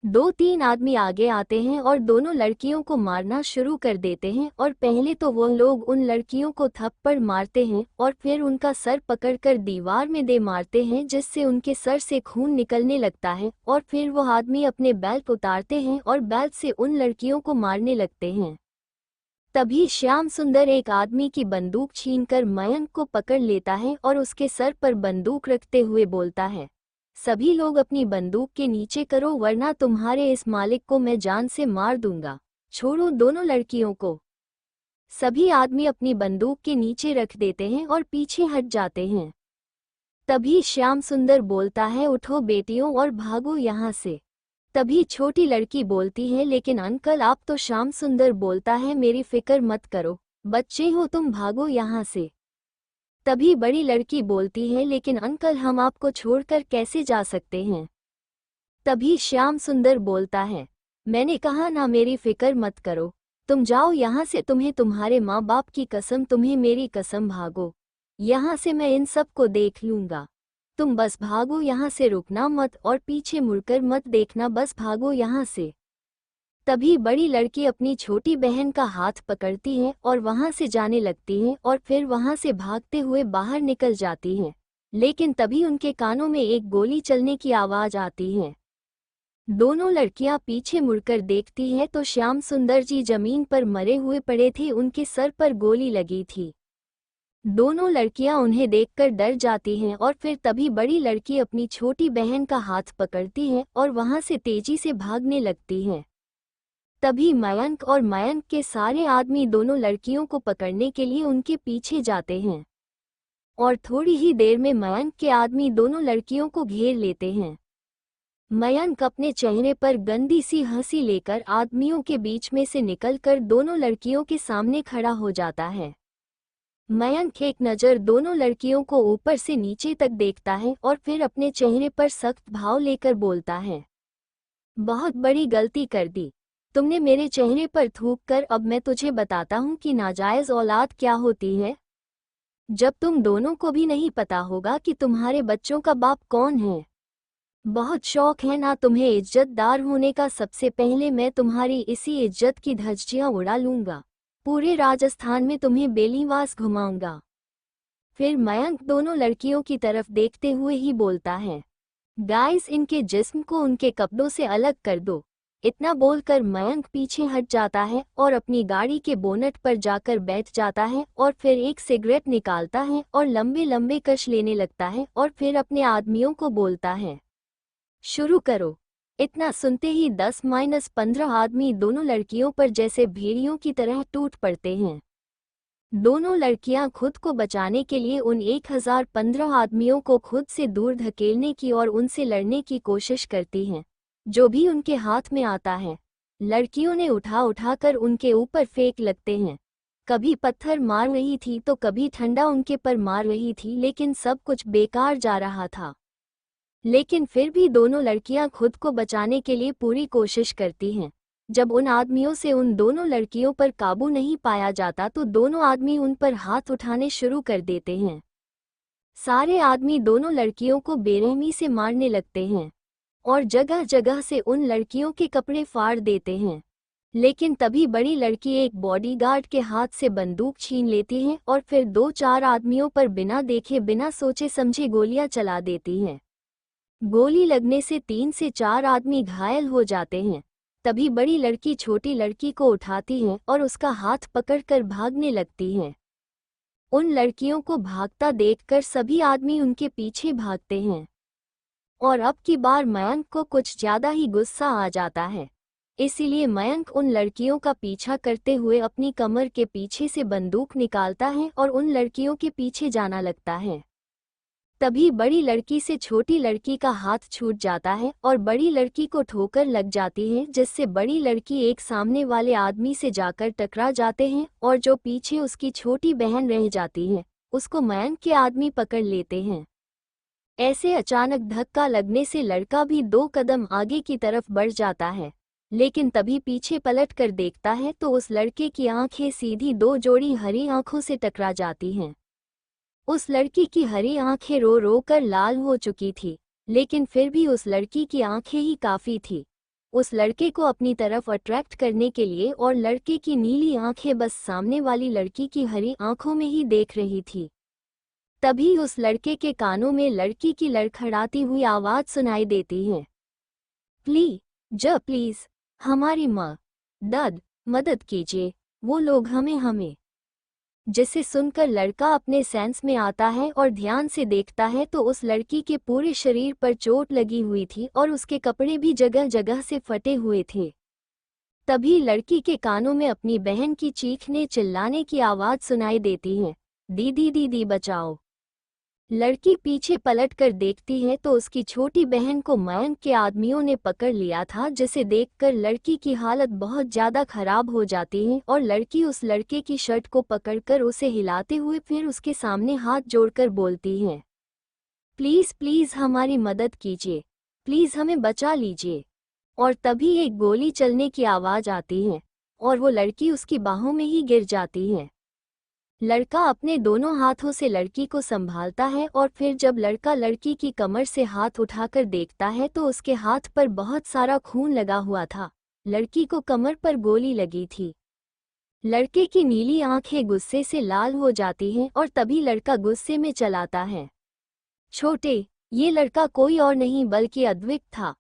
2-3 आदमी आगे आते हैं और दोनों लड़कियों को मारना शुरू कर देते हैं और पहले तो वो लोग उन लड़कियों को थप्पड़ मारते हैं और फिर उनका सर पकड़कर दीवार में दे मारते हैं, जिससे उनके सर से खून निकलने लगता है और फिर वो आदमी अपने बेल्ट उतारते हैं और बेल्ट से उन लड़कियों को मारने लगते हैं। तभी श्याम सुंदर एक आदमी की बंदूक छीनकर मयंक को पकड़ लेता है और उसके सर पर बंदूक रखते हुए बोलता है, सभी लोग अपनी बंदूक के नीचे करो वरना तुम्हारे इस मालिक को मैं जान से मार दूंगा। छोड़ो दोनों लड़कियों को। सभी आदमी अपनी बंदूक के नीचे रख देते हैं और पीछे हट जाते हैं। तभी श्याम सुंदर बोलता है, उठो बेटियों और भागो यहाँ से। तभी छोटी लड़की बोलती है, लेकिन अंकल आप तो। श्याम सुंदर बोलता है, मेरी फिक्र मत करो, बच्चे हो तुम, भागो यहाँ से। तभी बड़ी लड़की बोलती है, लेकिन अंकल हम आपको छोड़कर कैसे जा सकते हैं? तभी श्याम सुंदर बोलता है, मैंने कहा ना मेरी फिक्र मत करो, तुम जाओ यहाँ से, तुम्हें तुम्हारे माँ बाप की कसम, तुम्हें मेरी कसम, भागो यहाँ से, मैं इन सब को देख लूँगा। तुम बस भागो यहाँ से, रुकना मत और पीछे मुड़कर मत देखना, बस भागो यहाँ से। तभी बड़ी लड़की अपनी छोटी बहन का हाथ पकड़ती है और वहां से जाने लगती है और फिर वहां से भागते हुए बाहर निकल जाती हैं। लेकिन तभी उनके कानों में एक गोली चलने की आवाज आती है। दोनों लड़कियां पीछे मुड़कर देखती हैं तो श्याम सुंदर जी जमीन पर मरे हुए पड़े थे, उनके सर पर गोली लगी थी। दोनों लड़कियां उन्हें देखकर डर जाती हैं और फिर तभी बड़ी लड़की अपनी छोटी बहन का हाथ पकड़ती है और वहां से तेजी से भागने लगती है। तभी मयंक और मयंक के सारे आदमी दोनों लड़कियों को पकड़ने के लिए उनके पीछे जाते हैं और थोड़ी ही देर में मयंक के आदमी दोनों लड़कियों को घेर लेते हैं। मयंक अपने चेहरे पर गंदी सी हंसी लेकर आदमियों के बीच में से निकलकर दोनों लड़कियों के सामने खड़ा हो जाता है। मयंक एक नज़र दोनों लड़कियों को ऊपर से नीचे तक देखता है और फिर अपने चेहरे पर सख्त भाव लेकर बोलता है, बहुत बड़ी गलती कर दी, तुमने मेरे चेहरे पर थूक कर अब मैं तुझे बताता हूँ कि नाजायज औलाद क्या होती है। जब तुम दोनों को भी नहीं पता होगा कि तुम्हारे बच्चों का बाप कौन है। बहुत शौक है ना तुम्हें इज्जतदार होने का। सबसे पहले मैं तुम्हारी इसी इज्जत की धज्जियां उड़ा लूंगा। पूरे राजस्थान में तुम्हें बेलीवास घुमाऊंगा। फिर मयंक दोनों लड़कियों की तरफ देखते हुए ही बोलता है, गाइस इनके जिस्म को उनके कपड़ों से अलग कर दो। इतना बोलकर मयंक पीछे हट जाता है और अपनी गाड़ी के बोनट पर जाकर बैठ जाता है और फिर एक सिगरेट निकालता है और लंबे लंबे कश लेने लगता है और फिर अपने आदमियों को बोलता है, शुरू करो। इतना सुनते ही 10-15 आदमी दोनों लड़कियों पर जैसे भेड़ियों की तरह टूट पड़ते हैं। दोनों लड़कियां खुद को बचाने के लिए उन 1015 आदमियों को खुद से दूर धकेलने की और उनसे लड़ने की कोशिश करती हैं। जो भी उनके हाथ में आता है लड़कियों ने उठा उठाकर उनके ऊपर फेंक लगते हैं। कभी पत्थर मार रही थी तो कभी ठंडा उनके पर मार रही थी, लेकिन सब कुछ बेकार जा रहा था। लेकिन फिर भी दोनों लड़कियां खुद को बचाने के लिए पूरी कोशिश करती हैं। जब उन आदमियों से उन दोनों लड़कियों पर काबू नहीं पाया जाता तो दोनों आदमी उन पर हाथ उठाने शुरू कर देते हैं। सारे आदमी दोनों लड़कियों को बेरहमी से मारने लगते हैं और जगह जगह से उन लड़कियों के कपड़े फाड़ देते हैं। लेकिन तभी बड़ी लड़की एक बॉडीगार्ड के हाथ से बंदूक छीन लेती है और फिर 2-4 आदमियों पर बिना देखे बिना सोचे समझे गोलियां चला देती है। गोली लगने से 3 से 4 आदमी घायल हो जाते हैं। तभी बड़ी लड़की छोटी लड़की को उठाती है और उसका हाथ पकड़कर भागने लगती है। उन लड़कियों को भागता देखकर सभी आदमी उनके पीछे भागते हैं और अब की बार मयंक को कुछ ज्यादा ही गुस्सा आ जाता है। इसीलिए मयंक उन लड़कियों का पीछा करते हुए अपनी कमर के पीछे से बंदूक निकालता है और उन लड़कियों के पीछे जाना लगता है। तभी बड़ी लड़की से छोटी लड़की का हाथ छूट जाता है और बड़ी लड़की को ठोकर लग जाती है, जिससे बड़ी लड़की एक सामने वाले आदमी से जाकर टकरा जाते हैं और जो पीछे उसकी छोटी बहन रह जाती है उसको मयंक के आदमी पकड़ लेते हैं। ऐसे अचानक धक्का लगने से लड़का भी 2 कदम आगे की तरफ बढ़ जाता है, लेकिन तभी पीछे पलट कर देखता है तो उस लड़के की आंखें सीधी 2 जोड़ी हरी आंखों से टकरा जाती हैं। उस लड़की की हरी आंखें रो रो कर लाल हो चुकी थी, लेकिन फिर भी उस लड़की की आंखें ही काफी थी उस लड़के को अपनी तरफ अट्रैक्ट करने के लिए, और लड़के की नीली आंखें बस सामने वाली लड़की की हरी आंखों में ही देख रही थी। तभी उस लड़के के कानों में लड़की की लड़खड़ाती हुई आवाज सुनाई देती है, प्लीज हमारी माँ दद मदद कीजिए, वो लोग हमें। जिसे सुनकर लड़का अपने सेंस में आता है और ध्यान से देखता है तो उस लड़की के पूरे शरीर पर चोट लगी हुई थी और उसके कपड़े भी जगह जगह से फटे हुए थे। तभी लड़की के कानों में अपनी बहन की चीखने चिल्लाने की आवाज सुनाई देती है, दीदी दीदी बचाओ। लड़की पीछे पलट कर देखती है तो उसकी छोटी बहन को मयंक के आदमियों ने पकड़ लिया था, जिसे देखकर लड़की की हालत बहुत ज्यादा खराब हो जाती है और लड़की उस लड़के की शर्ट को पकड़कर उसे हिलाते हुए फिर उसके सामने हाथ जोड़कर बोलती है, प्लीज हमारी मदद कीजिए, प्लीज हमें बचा लीजिए। और तभी एक गोली चलने की आवाज आती है और वो लड़की उसकी बाहों में ही गिर जाती है। लड़का अपने दोनों हाथों से लड़की को संभालता है और फिर जब लड़का लड़की की कमर से हाथ उठाकर देखता है तो उसके हाथ पर बहुत सारा खून लगा हुआ था। लड़की को कमर पर गोली लगी थी। लड़के की नीली आंखें गुस्से से लाल हो जाती हैं और तभी लड़का गुस्से में चलाता है, छोटे, ये लड़का कोई और नहीं बल्कि अद्विक था।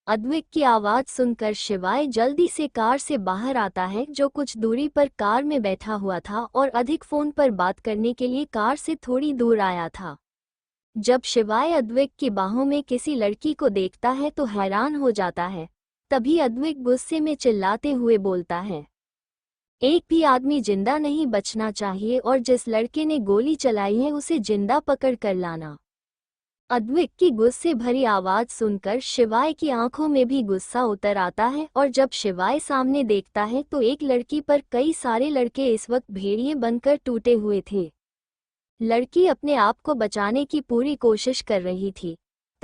अद्विक की आवाज सुनकर शिवाय जल्दी से कार से बाहर आता है, जो कुछ दूरी पर कार में बैठा हुआ था और अधिक फोन पर बात करने के लिए कार से थोड़ी दूर आया था। जब शिवाय अद्विक की बाहों में किसी लड़की को देखता है तो हैरान हो जाता है। तभी अद्विक गुस्से में चिल्लाते हुए बोलता है, एक भी आदमी जिंदा नहीं बचना चाहिए और जिस लड़के ने गोली चलाई है उसे जिंदा पकड़ कर लाना। अद्विक की गुस्से भरी आवाज सुनकर शिवाय की आंखों में भी गुस्सा उतर आता है और जब शिवाय सामने देखता है तो एक लड़की पर कई सारे लड़के इस वक्त भेड़िए बनकर टूटे हुए थे। लड़की अपने आप को बचाने की पूरी कोशिश कर रही थी।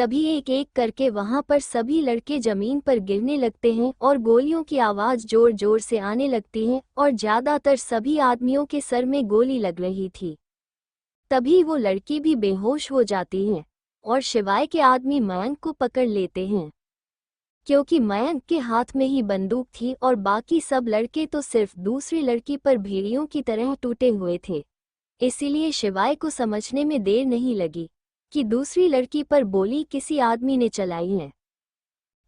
तभी एक एक करके वहां पर सभी लड़के जमीन पर गिरने लगते हैं और गोलियों की आवाज जोर जोर से आने लगती है और ज्यादातर सभी आदमियों के सर में गोली लग रही थी। तभी वो लड़की भी बेहोश हो जाती है और शिवाय के आदमी मयंक को पकड़ लेते हैं, क्योंकि मयंक के हाथ में ही बंदूक थी और बाकी सब लड़के तो सिर्फ दूसरी लड़की पर भेड़ियों की तरह टूटे हुए थे। इसीलिए शिवाय को समझने में देर नहीं लगी कि दूसरी लड़की पर गोली किसी आदमी ने चलाई है।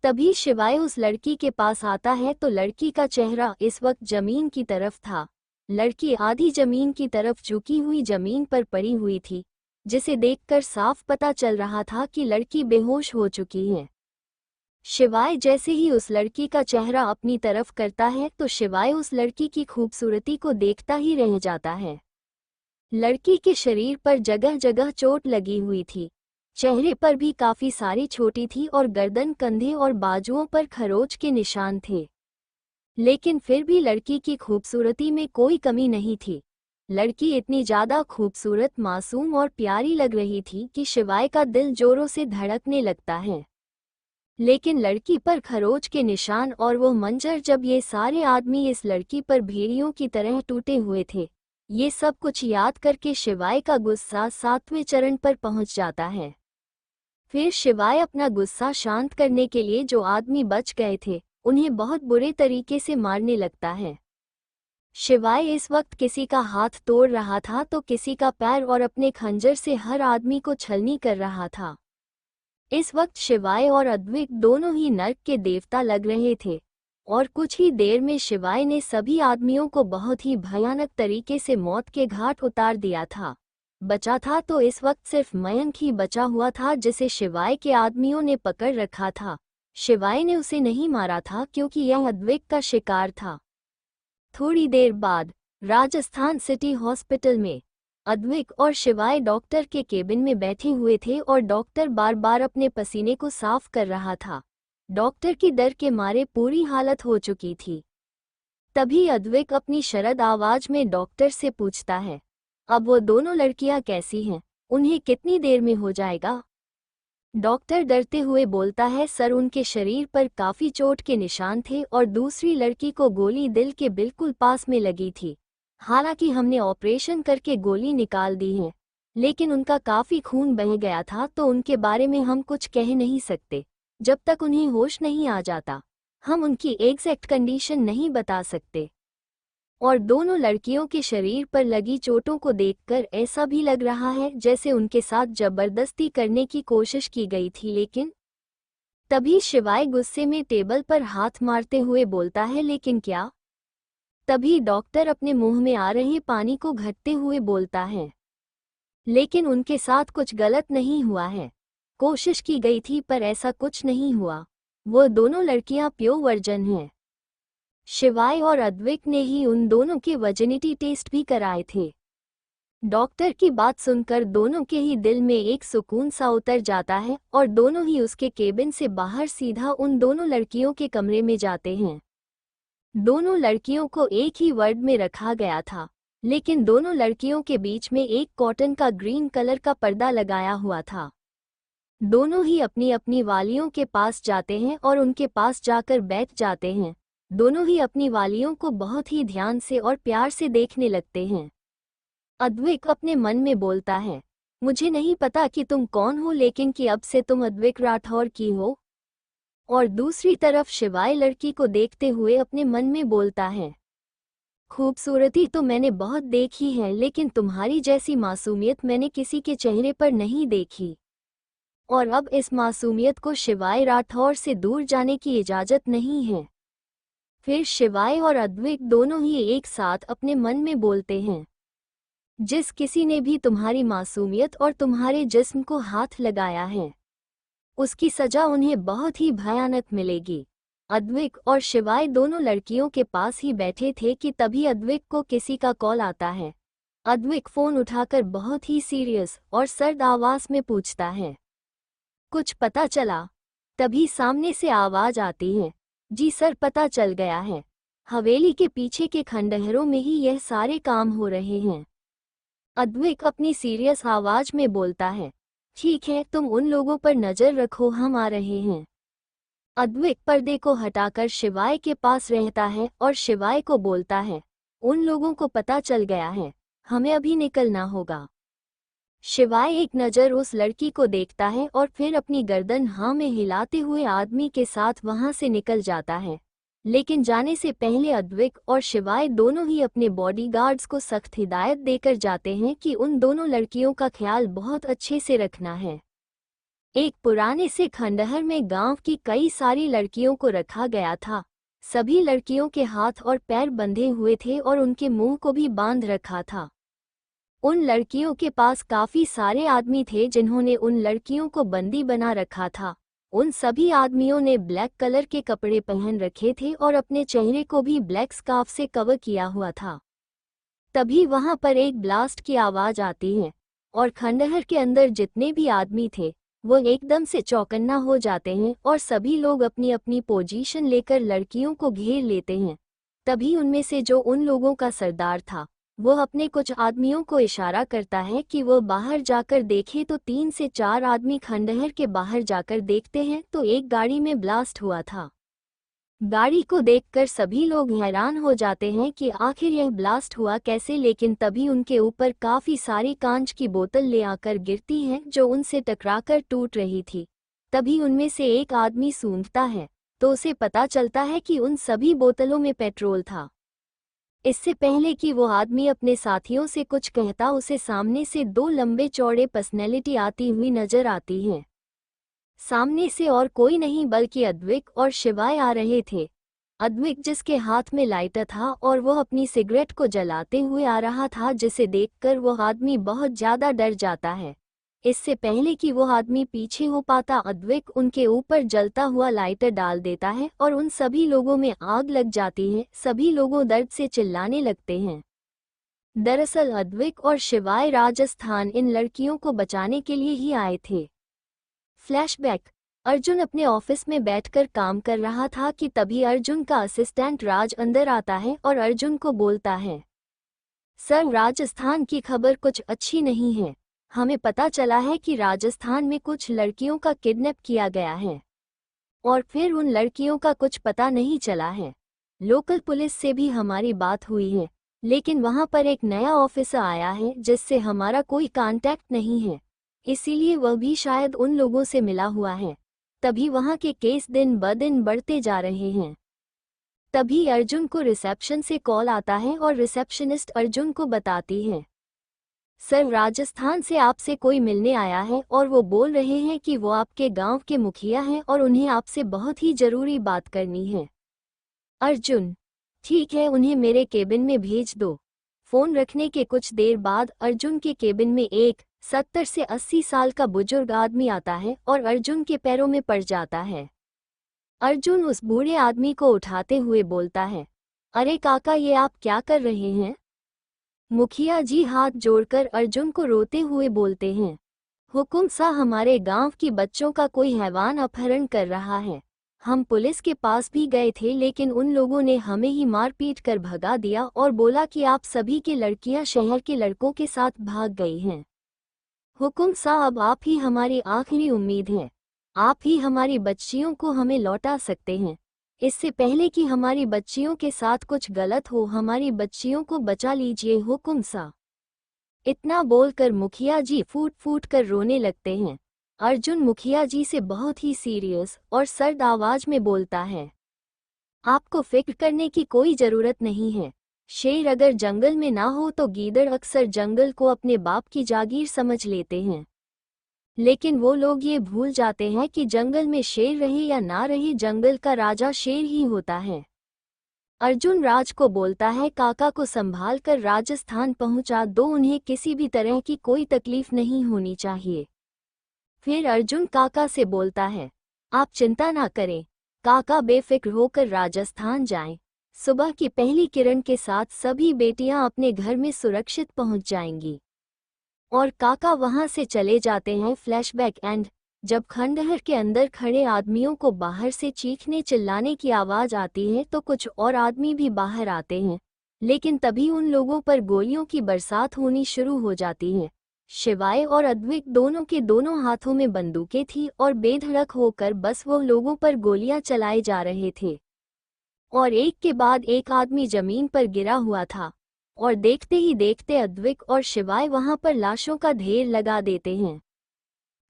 तभी शिवाय उस लड़की के पास आता है तो लड़की का चेहरा इस वक्त जमीन की तरफ था। लड़की आधी जमीन की तरफ झुकी हुई जमीन पर पड़ी हुई थी, जिसे देखकर साफ पता चल रहा था कि लड़की बेहोश हो चुकी है। शिवाय जैसे ही उस लड़की का चेहरा अपनी तरफ करता है तो शिवाय उस लड़की की खूबसूरती को देखता ही रह जाता है। लड़की के शरीर पर जगह जगह चोट लगी हुई थी, चेहरे पर भी काफी सारी छोटी थी और गर्दन, कंधे और बाजुओं पर खरोच के निशान थे। लेकिन फिर भी लड़की की खूबसूरती में कोई कमी नहीं थी। लड़की इतनी ज्यादा खूबसूरत, मासूम और प्यारी लग रही थी कि शिवाय का दिल जोरों से धड़कने लगता है। लेकिन लड़की पर खरोच के निशान और वो मंजर, जब ये सारे आदमी इस लड़की पर भेड़ियों की तरह टूटे हुए थे, ये सब कुछ याद करके शिवाय का गुस्सा 7वें चरण पर पहुंच जाता है। फिर शिवाय अपना गुस्सा शांत करने के लिए जो आदमी बच गए थे उन्हें बहुत बुरे तरीके से मारने लगता है। शिवाय इस वक्त किसी का हाथ तोड़ रहा था तो किसी का पैर, और अपने खंजर से हर आदमी को छलनी कर रहा था। इस वक्त शिवाय और अद्विक दोनों ही नर्क के देवता लग रहे थे और कुछ ही देर में शिवाय ने सभी आदमियों को बहुत ही भयानक तरीके से मौत के घाट उतार दिया था। बचा था तो इस वक्त सिर्फ मयंक ही बचा हुआ था, जिसे शिवाय के आदमियों ने पकड़ रखा था। शिवाय ने उसे नहीं मारा था क्योंकि यह अद्विक का शिकार था। थोड़ी देर बाद राजस्थान सिटी हॉस्पिटल में अद्विक और शिवाय डॉक्टर के केबिन में बैठे हुए थे और डॉक्टर बार बार अपने पसीने को साफ कर रहा था। डॉक्टर की डर के मारे पूरी हालत हो चुकी थी। तभी अद्विक अपनी शरद आवाज में डॉक्टर से पूछता है, अब वो दोनों लड़कियां कैसी हैं? उन्हें कितनी देर में हो जाएगा? डॉक्टर डरते हुए बोलता है, सर, उनके शरीर पर काफी चोट के निशान थे और दूसरी लड़की को गोली दिल के बिल्कुल पास में लगी थी। हालांकि हमने ऑपरेशन करके गोली निकाल दी है, लेकिन उनका काफी खून बह गया था तो उनके बारे में हम कुछ कह नहीं सकते। जब तक उन्हें होश नहीं आ जाता हम उनकी एग्जैक्ट कंडीशन नहीं बता सकते। और दोनों लड़कियों के शरीर पर लगी चोटों को देखकर ऐसा भी लग रहा है जैसे उनके साथ जबरदस्ती करने की कोशिश की गई थी। लेकिन तभी शिवाय गुस्से में टेबल पर हाथ मारते हुए बोलता है, लेकिन क्या? तभी डॉक्टर अपने मुंह में आ रहे पानी को घटते हुए बोलता है, लेकिन उनके साथ कुछ गलत नहीं हुआ है। कोशिश की गई थी पर ऐसा कुछ नहीं हुआ। वो दोनों लड़कियां प्योर वर्जन हैं। शिवाय और अद्विक ने ही उन दोनों के वर्जिनिटी टेस्ट भी कराए थे। डॉक्टर की बात सुनकर दोनों के ही दिल में एक सुकून सा उतर जाता है और दोनों ही उसके केबिन से बाहर सीधा उन दोनों लड़कियों के कमरे में जाते हैं। दोनों लड़कियों को एक ही वार्ड में रखा गया था, लेकिन दोनों लड़कियों के बीच में एक कॉटन का ग्रीन कलर का पर्दा लगाया हुआ था। दोनों ही अपनी अपनी वालियों के पास जाते हैं और उनके पास जाकर बैठ जाते हैं। दोनों ही अपनी वालियों को बहुत ही ध्यान से और प्यार से देखने लगते हैं। अद्विक अपने मन में बोलता है, मुझे नहीं पता कि तुम कौन हो, लेकिन कि अब से तुम अद्विक राठौर की हो। और दूसरी तरफ शिवाय लड़की को देखते हुए अपने मन में बोलता है, खूबसूरती तो मैंने बहुत देखी है, लेकिन तुम्हारी जैसी मासूमियत मैंने किसी के चेहरे पर नहीं देखी। और अब इस मासूमियत को शिवाय राठौर से दूर जाने की इजाजत नहीं है। फिर शिवाय और अद्विक दोनों ही एक साथ अपने मन में बोलते हैं, जिस किसी ने भी तुम्हारी मासूमियत और तुम्हारे जिस्म को हाथ लगाया है, उसकी सजा उन्हें बहुत ही भयानक मिलेगी। अद्विक और शिवाय दोनों लड़कियों के पास ही बैठे थे कि तभी अद्विक को किसी का कॉल आता है। अद्विक फोन उठाकर बहुत ही सीरियस और सर्द आवाज में पूछता है, कुछ पता चला? तभी सामने से आवाज आती है, जी सर, पता चल गया है। हवेली के पीछे के खंडहरों में ही यह सारे काम हो रहे हैं। अद्विक अपनी सीरियस आवाज में बोलता है, ठीक है, तुम उन लोगों पर नजर रखो, हम आ रहे हैं। अद्विक पर्दे को हटाकर शिवाय के पास रहता है और शिवाय को बोलता है, उन लोगों को पता चल गया है, हमें अभी निकलना होगा। शिवाय एक नज़र उस लड़की को देखता है और फिर अपनी गर्दन हाँ में हिलाते हुए आदमी के साथ वहां से निकल जाता है। लेकिन जाने से पहले अद्विक और शिवाय दोनों ही अपने बॉडीगार्ड्स को सख्त हिदायत देकर जाते हैं कि उन दोनों लड़कियों का ख्याल बहुत अच्छे से रखना है। एक पुराने से खंडहर में गांव की कई सारी लड़कियों को रखा गया था। सभी लड़कियों के हाथ और पैर बंधे हुए थे और उनके मुंह को भी बांध रखा था। उन लड़कियों के पास काफी सारे आदमी थे जिन्होंने उन लड़कियों को बंदी बना रखा था। उन सभी आदमियों ने ब्लैक कलर के कपड़े पहन रखे थे और अपने चेहरे को भी ब्लैक स्कार्फ से कवर किया हुआ था। तभी वहां पर एक ब्लास्ट की आवाज आती है और खंडहर के अंदर जितने भी आदमी थे वो एकदम से चौकन्ना हो जाते हैं और सभी लोग अपनी अपनी पोजीशन लेकर लड़कियों को घेर लेते हैं। तभी उनमें से जो उन लोगों का सरदार था वो अपने कुछ आदमियों को इशारा करता है कि वो बाहर जाकर देखे तो 3 से 4 आदमी खंडहर के बाहर जाकर देखते हैं तो एक गाड़ी में ब्लास्ट हुआ था। गाड़ी को देखकर सभी लोग हैरान हो जाते हैं कि आखिर यह ब्लास्ट हुआ कैसे, लेकिन तभी उनके ऊपर काफी सारी कांच की बोतल ले आकर गिरती हैं जो उनसे टकराकर टूट रही थी। तभी उनमें से एक आदमी सूंघता है तो उसे पता चलता है कि उन सभी बोतलों में पेट्रोल था। इससे पहले कि वो आदमी अपने साथियों से कुछ कहता उसे सामने से 2 लंबे चौड़े पर्सनैलिटी आती हुई नजर आती हैं। सामने से और कोई नहीं बल्कि अद्विक और शिवाय आ रहे थे। अद्विक जिसके हाथ में लाइटर था और वो अपनी सिगरेट को जलाते हुए आ रहा था, जिसे देखकर वो आदमी बहुत ज्यादा डर जाता है। इससे पहले कि वो आदमी पीछे हो पाता अद्विक उनके ऊपर जलता हुआ लाइटर डाल देता है और उन सभी लोगों में आग लग जाती है। सभी लोगों दर्द से चिल्लाने लगते हैं। दरअसल अद्विक और शिवाय राजस्थान इन लड़कियों को बचाने के लिए ही आए थे। फ्लैशबैक। अर्जुन अपने ऑफिस में बैठकर काम कर रहा था कि तभी अर्जुन का असिस्टेंट राज अंदर आता है और अर्जुन को बोलता है, सर, राजस्थान की खबर कुछ अच्छी नहीं है। हमें पता चला है कि राजस्थान में कुछ लड़कियों का किडनैप किया गया है और फिर उन लड़कियों का कुछ पता नहीं चला है। लोकल पुलिस से भी हमारी बात हुई है, लेकिन वहां पर एक नया ऑफिसर आया है जिससे हमारा कोई कांटेक्ट नहीं है, इसीलिए वह भी शायद उन लोगों से मिला हुआ है। तभी वहां के केस दिन ब दिन बढ़ते जा रहे हैं। तभी अर्जुन को रिसेप्शन से कॉल आता है और रिसेप्शनिस्ट अर्जुन को बताती है, सर, राजस्थान से आपसे कोई मिलने आया है और वो बोल रहे हैं कि वो आपके गांव के मुखिया हैं और उन्हें आपसे बहुत ही जरूरी बात करनी है। अर्जुन, ठीक है, उन्हें मेरे केबिन में भेज दो। फोन रखने के कुछ देर बाद अर्जुन के केबिन में एक 70 से 80 साल का बुजुर्ग आदमी आता है और अर्जुन के पैरों में पड़ जाता है। अर्जुन उस बूढ़े आदमी को उठाते हुए बोलता है, अरे काका, ये आप क्या कर रहे हैं? मुखिया जी हाथ जोड़कर अर्जुन को रोते हुए बोलते हैं, हुकुम सा, हमारे गांव की बच्चों का कोई हैवान अपहरण कर रहा है। हम पुलिस के पास भी गए थे लेकिन उन लोगों ने हमें ही मार पीट कर भगा दिया और बोला कि आप सभी की लड़कियां शहर के लड़कों के साथ भाग गई हैं। हुकुम सा, अब आप ही हमारी आखिरी उम्मीद हैं। आप ही हमारी बच्चियों को हमें लौटा सकते हैं। इससे पहले कि हमारी बच्चियों के साथ कुछ गलत हो, हमारी बच्चियों को बचा लीजिए हुकुम सा। इतना बोलकर मुखिया जी फूट फूट कर रोने लगते हैं। अर्जुन मुखिया जी से बहुत ही सीरियस और सर्द आवाज में बोलता है, आपको फिक्र करने की कोई जरूरत नहीं है। शेर अगर जंगल में ना हो तो गीदड़ अक्सर जंगल को अपने बाप की जागीर समझ लेते हैं, लेकिन वो लोग ये भूल जाते हैं कि जंगल में शेर रहे या ना रहे, जंगल का राजा शेर ही होता है। अर्जुन राज को बोलता है, काका को संभाल कर राजस्थान पहुंचा दो, उन्हें किसी भी तरह की कोई तकलीफ नहीं होनी चाहिए। फिर अर्जुन काका से बोलता है, आप चिंता ना करें, काका बेफिक्र होकर राजस्थान जाएं। सुबह की पहली किरण के साथ सभी बेटियां अपने घर में सुरक्षित पहुंच जाएंगी और काका वहां से चले जाते हैं। Flashback and. जब खंडहर के अंदर खड़े आदमियों को बाहर से चीखने चिल्लाने की आवाज आती है तो कुछ और आदमी भी बाहर आते हैं, लेकिन तभी उन लोगों पर गोलियों की बरसात होनी शुरू हो जाती है। शिवाय और अद्विक दोनों के दोनों हाथों में बंदूकें थी और बेधड़क होकर बस वो लोगों पर गोलियां चलाए जा रहे थे। और एक के बाद एक आदमी जमीन पर गिरा हुआ था और देखते ही देखते अद्विक और शिवाय वहां पर लाशों का ढेर लगा देते हैं।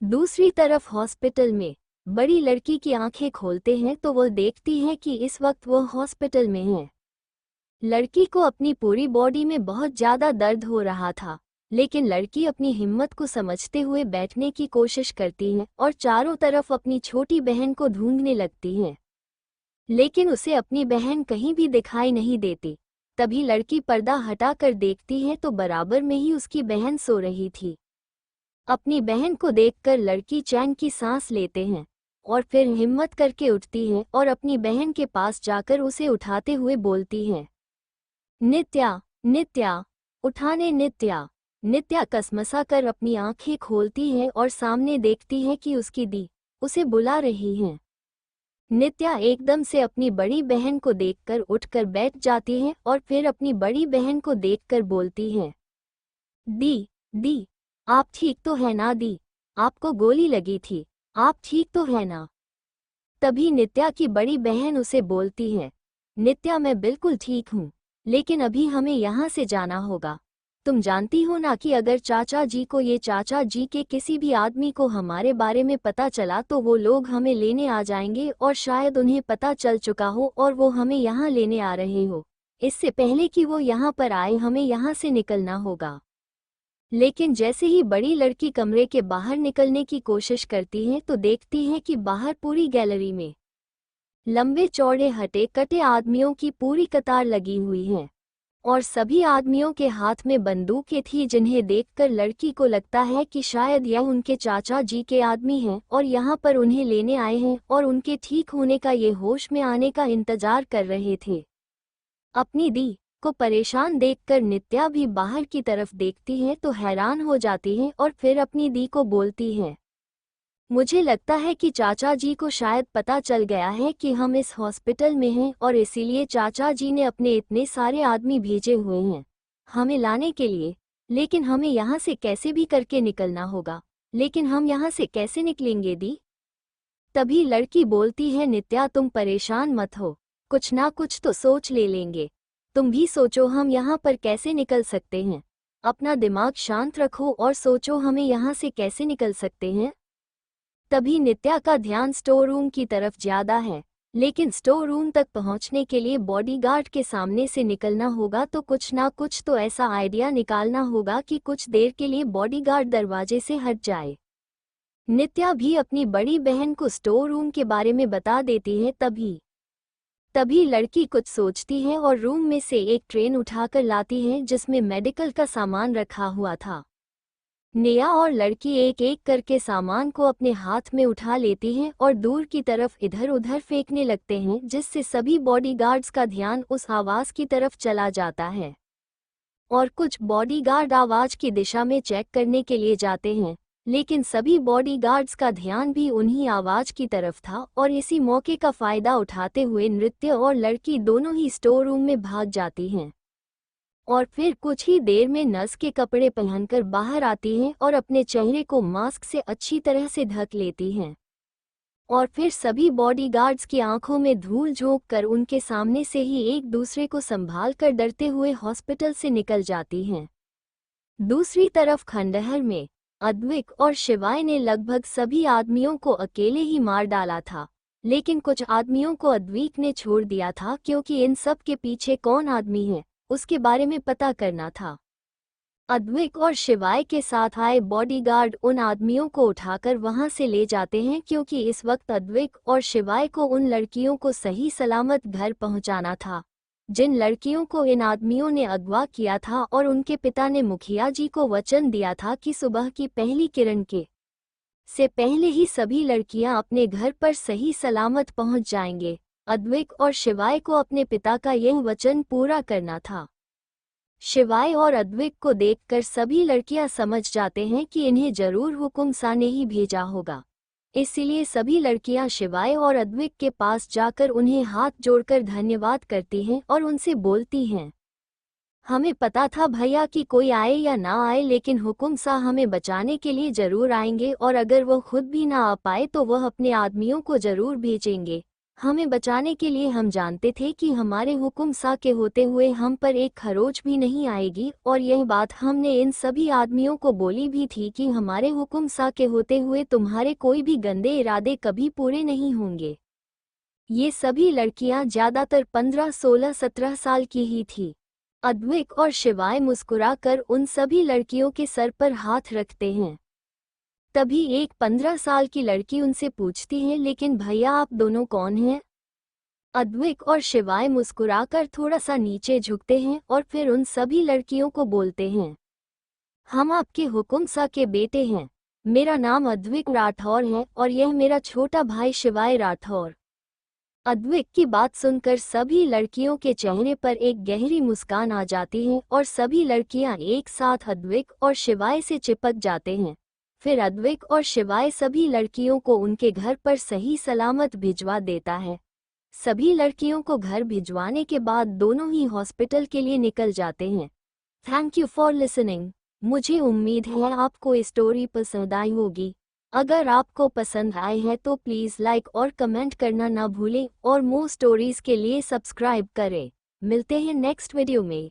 दूसरी तरफ हॉस्पिटल में बड़ी लड़की की आंखें खोलते हैं तो वह देखती है कि इस वक्त वह हॉस्पिटल में है। लड़की को अपनी पूरी बॉडी में बहुत ज्यादा दर्द हो रहा था, लेकिन लड़की अपनी हिम्मत को समझते हुए बैठने की कोशिश करती है और चारों तरफ अपनी छोटी बहन को ढूंढने लगती है, लेकिन उसे अपनी बहन कहीं भी दिखाई नहीं देती। तभी लड़की पर्दा हटाकर देखती है तो बराबर में ही उसकी बहन सो रही थी। अपनी बहन को देखकर लड़की चैन की सांस लेते हैं और फिर हिम्मत करके उठती है और अपनी बहन के पास जाकर उसे उठाते हुए बोलती है, नित्या, नित्या, उठाने नित्या। नित्या कसमसा कर अपनी आंखें खोलती है और सामने देखती है कि उसकी दी उसे बुला रही हैं। नित्या एकदम से अपनी बड़ी बहन को देखकर उठकर बैठ जाती है और फिर अपनी बड़ी बहन को देखकर बोलती है, दी, दी, आप ठीक तो है ना दी? आपको गोली लगी थी, आप ठीक तो है ना? तभी नित्या की बड़ी बहन उसे बोलती है, नित्या मैं बिल्कुल ठीक हूँ, लेकिन अभी हमें यहाँ से जाना होगा। तुम जानती हो ना कि अगर चाचा जी को ये चाचा जी के किसी भी आदमी को हमारे बारे में पता चला तो वो लोग हमें लेने आ जाएंगे और शायद उन्हें पता चल चुका हो और वो हमें यहाँ लेने आ रहे हो। इससे पहले कि वो यहाँ पर आए हमें यहाँ से निकलना होगा। लेकिन जैसे ही बड़ी लड़की कमरे के बाहर निकलने की कोशिश करती है तो देखती है कि बाहर पूरी गैलरी में लंबे चौड़े हटे कटे आदमियों की पूरी कतार लगी हुई है और सभी आदमियों के हाथ में बंदूकें थी, जिन्हें देखकर लड़की को लगता है कि शायद यह उनके चाचा जी के आदमी हैं और यहाँ पर उन्हें लेने आए हैं और उनके ठीक होने का ये होश में आने का इंतजार कर रहे थे। अपनी दी को परेशान देखकर नित्या भी बाहर की तरफ देखती है तो हैरान हो जाती है और फिर अपनी दी को बोलती है, मुझे लगता है कि चाचा जी को शायद पता चल गया है कि हम इस हॉस्पिटल में हैं और इसीलिए चाचा जी ने अपने इतने सारे आदमी भेजे हुए हैं हमें लाने के लिए। लेकिन हमें यहाँ से कैसे भी करके निकलना होगा। लेकिन हम यहाँ से कैसे निकलेंगे दी? तभी लड़की बोलती है, नित्या तुम परेशान मत हो, कुछ ना कुछ तो सोच ले लेंगे। तुम भी सोचो हम यहाँ पर कैसे निकल सकते हैं। अपना दिमाग शांत रखो और सोचो हमें यहाँ से कैसे निकल सकते हैं। तभी नित्या का ध्यान स्टोर रूम की तरफ ज्यादा है, लेकिन स्टोर रूम तक पहुंचने के लिए बॉडीगार्ड के सामने से निकलना होगा तो कुछ ना कुछ तो ऐसा आइडिया निकालना होगा कि कुछ देर के लिए बॉडीगार्ड दरवाजे से हट जाए। नित्या भी अपनी बड़ी बहन को स्टोर रूम के बारे में बता देती है। तभी लड़की कुछ सोचती है और रूम में से एक ट्रेन उठाकर लाती है जिसमें मेडिकल का सामान रखा हुआ था। नेहा और लड़की एक एक करके सामान को अपने हाथ में उठा लेती हैं और दूर की तरफ इधर उधर फेंकने लगते हैं, जिससे सभी बॉडीगार्ड्स का ध्यान उस आवाज की तरफ चला जाता है और कुछ बॉडीगार्ड आवाज की दिशा में चेक करने के लिए जाते हैं, लेकिन सभी बॉडीगार्ड्स का ध्यान भी उन्हीं आवाज की तरफ था और इसी मौके का फायदा उठाते हुए नृत्य और लड़की दोनों ही स्टोर रूम में भाग जाती हैं और फिर कुछ ही देर में नर्स के कपड़े पहनकर बाहर आती हैं और अपने चेहरे को मास्क से अच्छी तरह से ढक लेती हैं और फिर सभी बॉडीगार्ड्स की आंखों में धूल झोंक कर उनके सामने से ही एक दूसरे को संभाल कर डरते हुए हॉस्पिटल से निकल जाती हैं। दूसरी तरफ खंडहर में अद्विक और शिवाय ने लगभग सभी आदमियों को अकेले ही मार डाला था, लेकिन कुछ आदमियों को अद्विक ने छोड़ दिया था क्योंकि इन सब के पीछे कौन आदमी है उसके बारे में पता करना था। अद्विक और शिवाय के साथ आए बॉडीगार्ड उन आदमियों को उठाकर वहां से ले जाते हैं क्योंकि इस वक्त अद्विक और शिवाय को उन लड़कियों को सही सलामत घर पहुंचाना था, जिन लड़कियों को इन आदमियों ने अगवा किया था और उनके पिता ने मुखिया जी को वचन दिया था कि सुबह की पहली किरण के से पहले ही सभी लड़कियां अपने घर पर सही सलामत पहुंच जाएंगे। अद्विक और शिवाय को अपने पिता का यह वचन पूरा करना था। शिवाय और अद्विक को देखकर सभी लड़कियां समझ जाते हैं कि इन्हें जरूर हुकुम सा ने ही भेजा होगा, इसलिए सभी लड़कियां शिवाय और अद्विक के पास जाकर उन्हें हाथ जोड़कर धन्यवाद करती हैं और उनसे बोलती हैं, हमें पता था भैया कि कोई आए या ना आए, लेकिन हुकुम सा हमें बचाने के लिए जरूर आएंगे, और अगर वो खुद भी ना आ पाए तो वह अपने आदमियों को जरूर भेजेंगे हमें बचाने के लिए। हम जानते थे कि हमारे हुकुम सा के होते हुए हम पर एक खरोच भी नहीं आएगी, और यह बात हमने इन सभी आदमियों को बोली भी थी कि हमारे हुकुम सा के होते हुए तुम्हारे कोई भी गंदे इरादे कभी पूरे नहीं होंगे। ये सभी लड़कियां ज्यादातर 15, 16, 17 साल की ही थी। अद्विक और शिवाय मुस्कुराकर उन सभी लड़कियों के सर पर हाथ रखते हैं। तभी एक 15 साल की लड़की उनसे पूछती है, लेकिन भैया आप दोनों कौन हैं? अद्विक और शिवाय मुस्कुराकर थोड़ा सा नीचे झुकते हैं और फिर उन सभी लड़कियों को बोलते हैं, हम आपके हुकुम सा के बेटे हैं। मेरा नाम अद्विक राठौर है और यह मेरा छोटा भाई शिवाय राठौर। अद्विक की बात सुनकर सभी लड़कियों के चेहरे पर एक गहरी मुस्कान आ जाती है और सभी लड़कियां एक साथ अद्विक और शिवाय से चिपक जाते हैं। फिर अद्विक और शिवाय सभी लड़कियों को उनके घर पर सही सलामत भिजवा देता है। सभी लड़कियों को घर भिजवाने के बाद दोनों ही हॉस्पिटल के लिए निकल जाते हैं। Thank you for listening. मुझे उम्मीद है आपको स्टोरी पसंद आई होगी। अगर आपको पसंद आए है तो प्लीज़ लाइक और कमेंट करना ना भूलें, और मोर स्टोरीज के लिए सब्सक्राइब करें। मिलते हैं नेक्स्ट वीडियो में।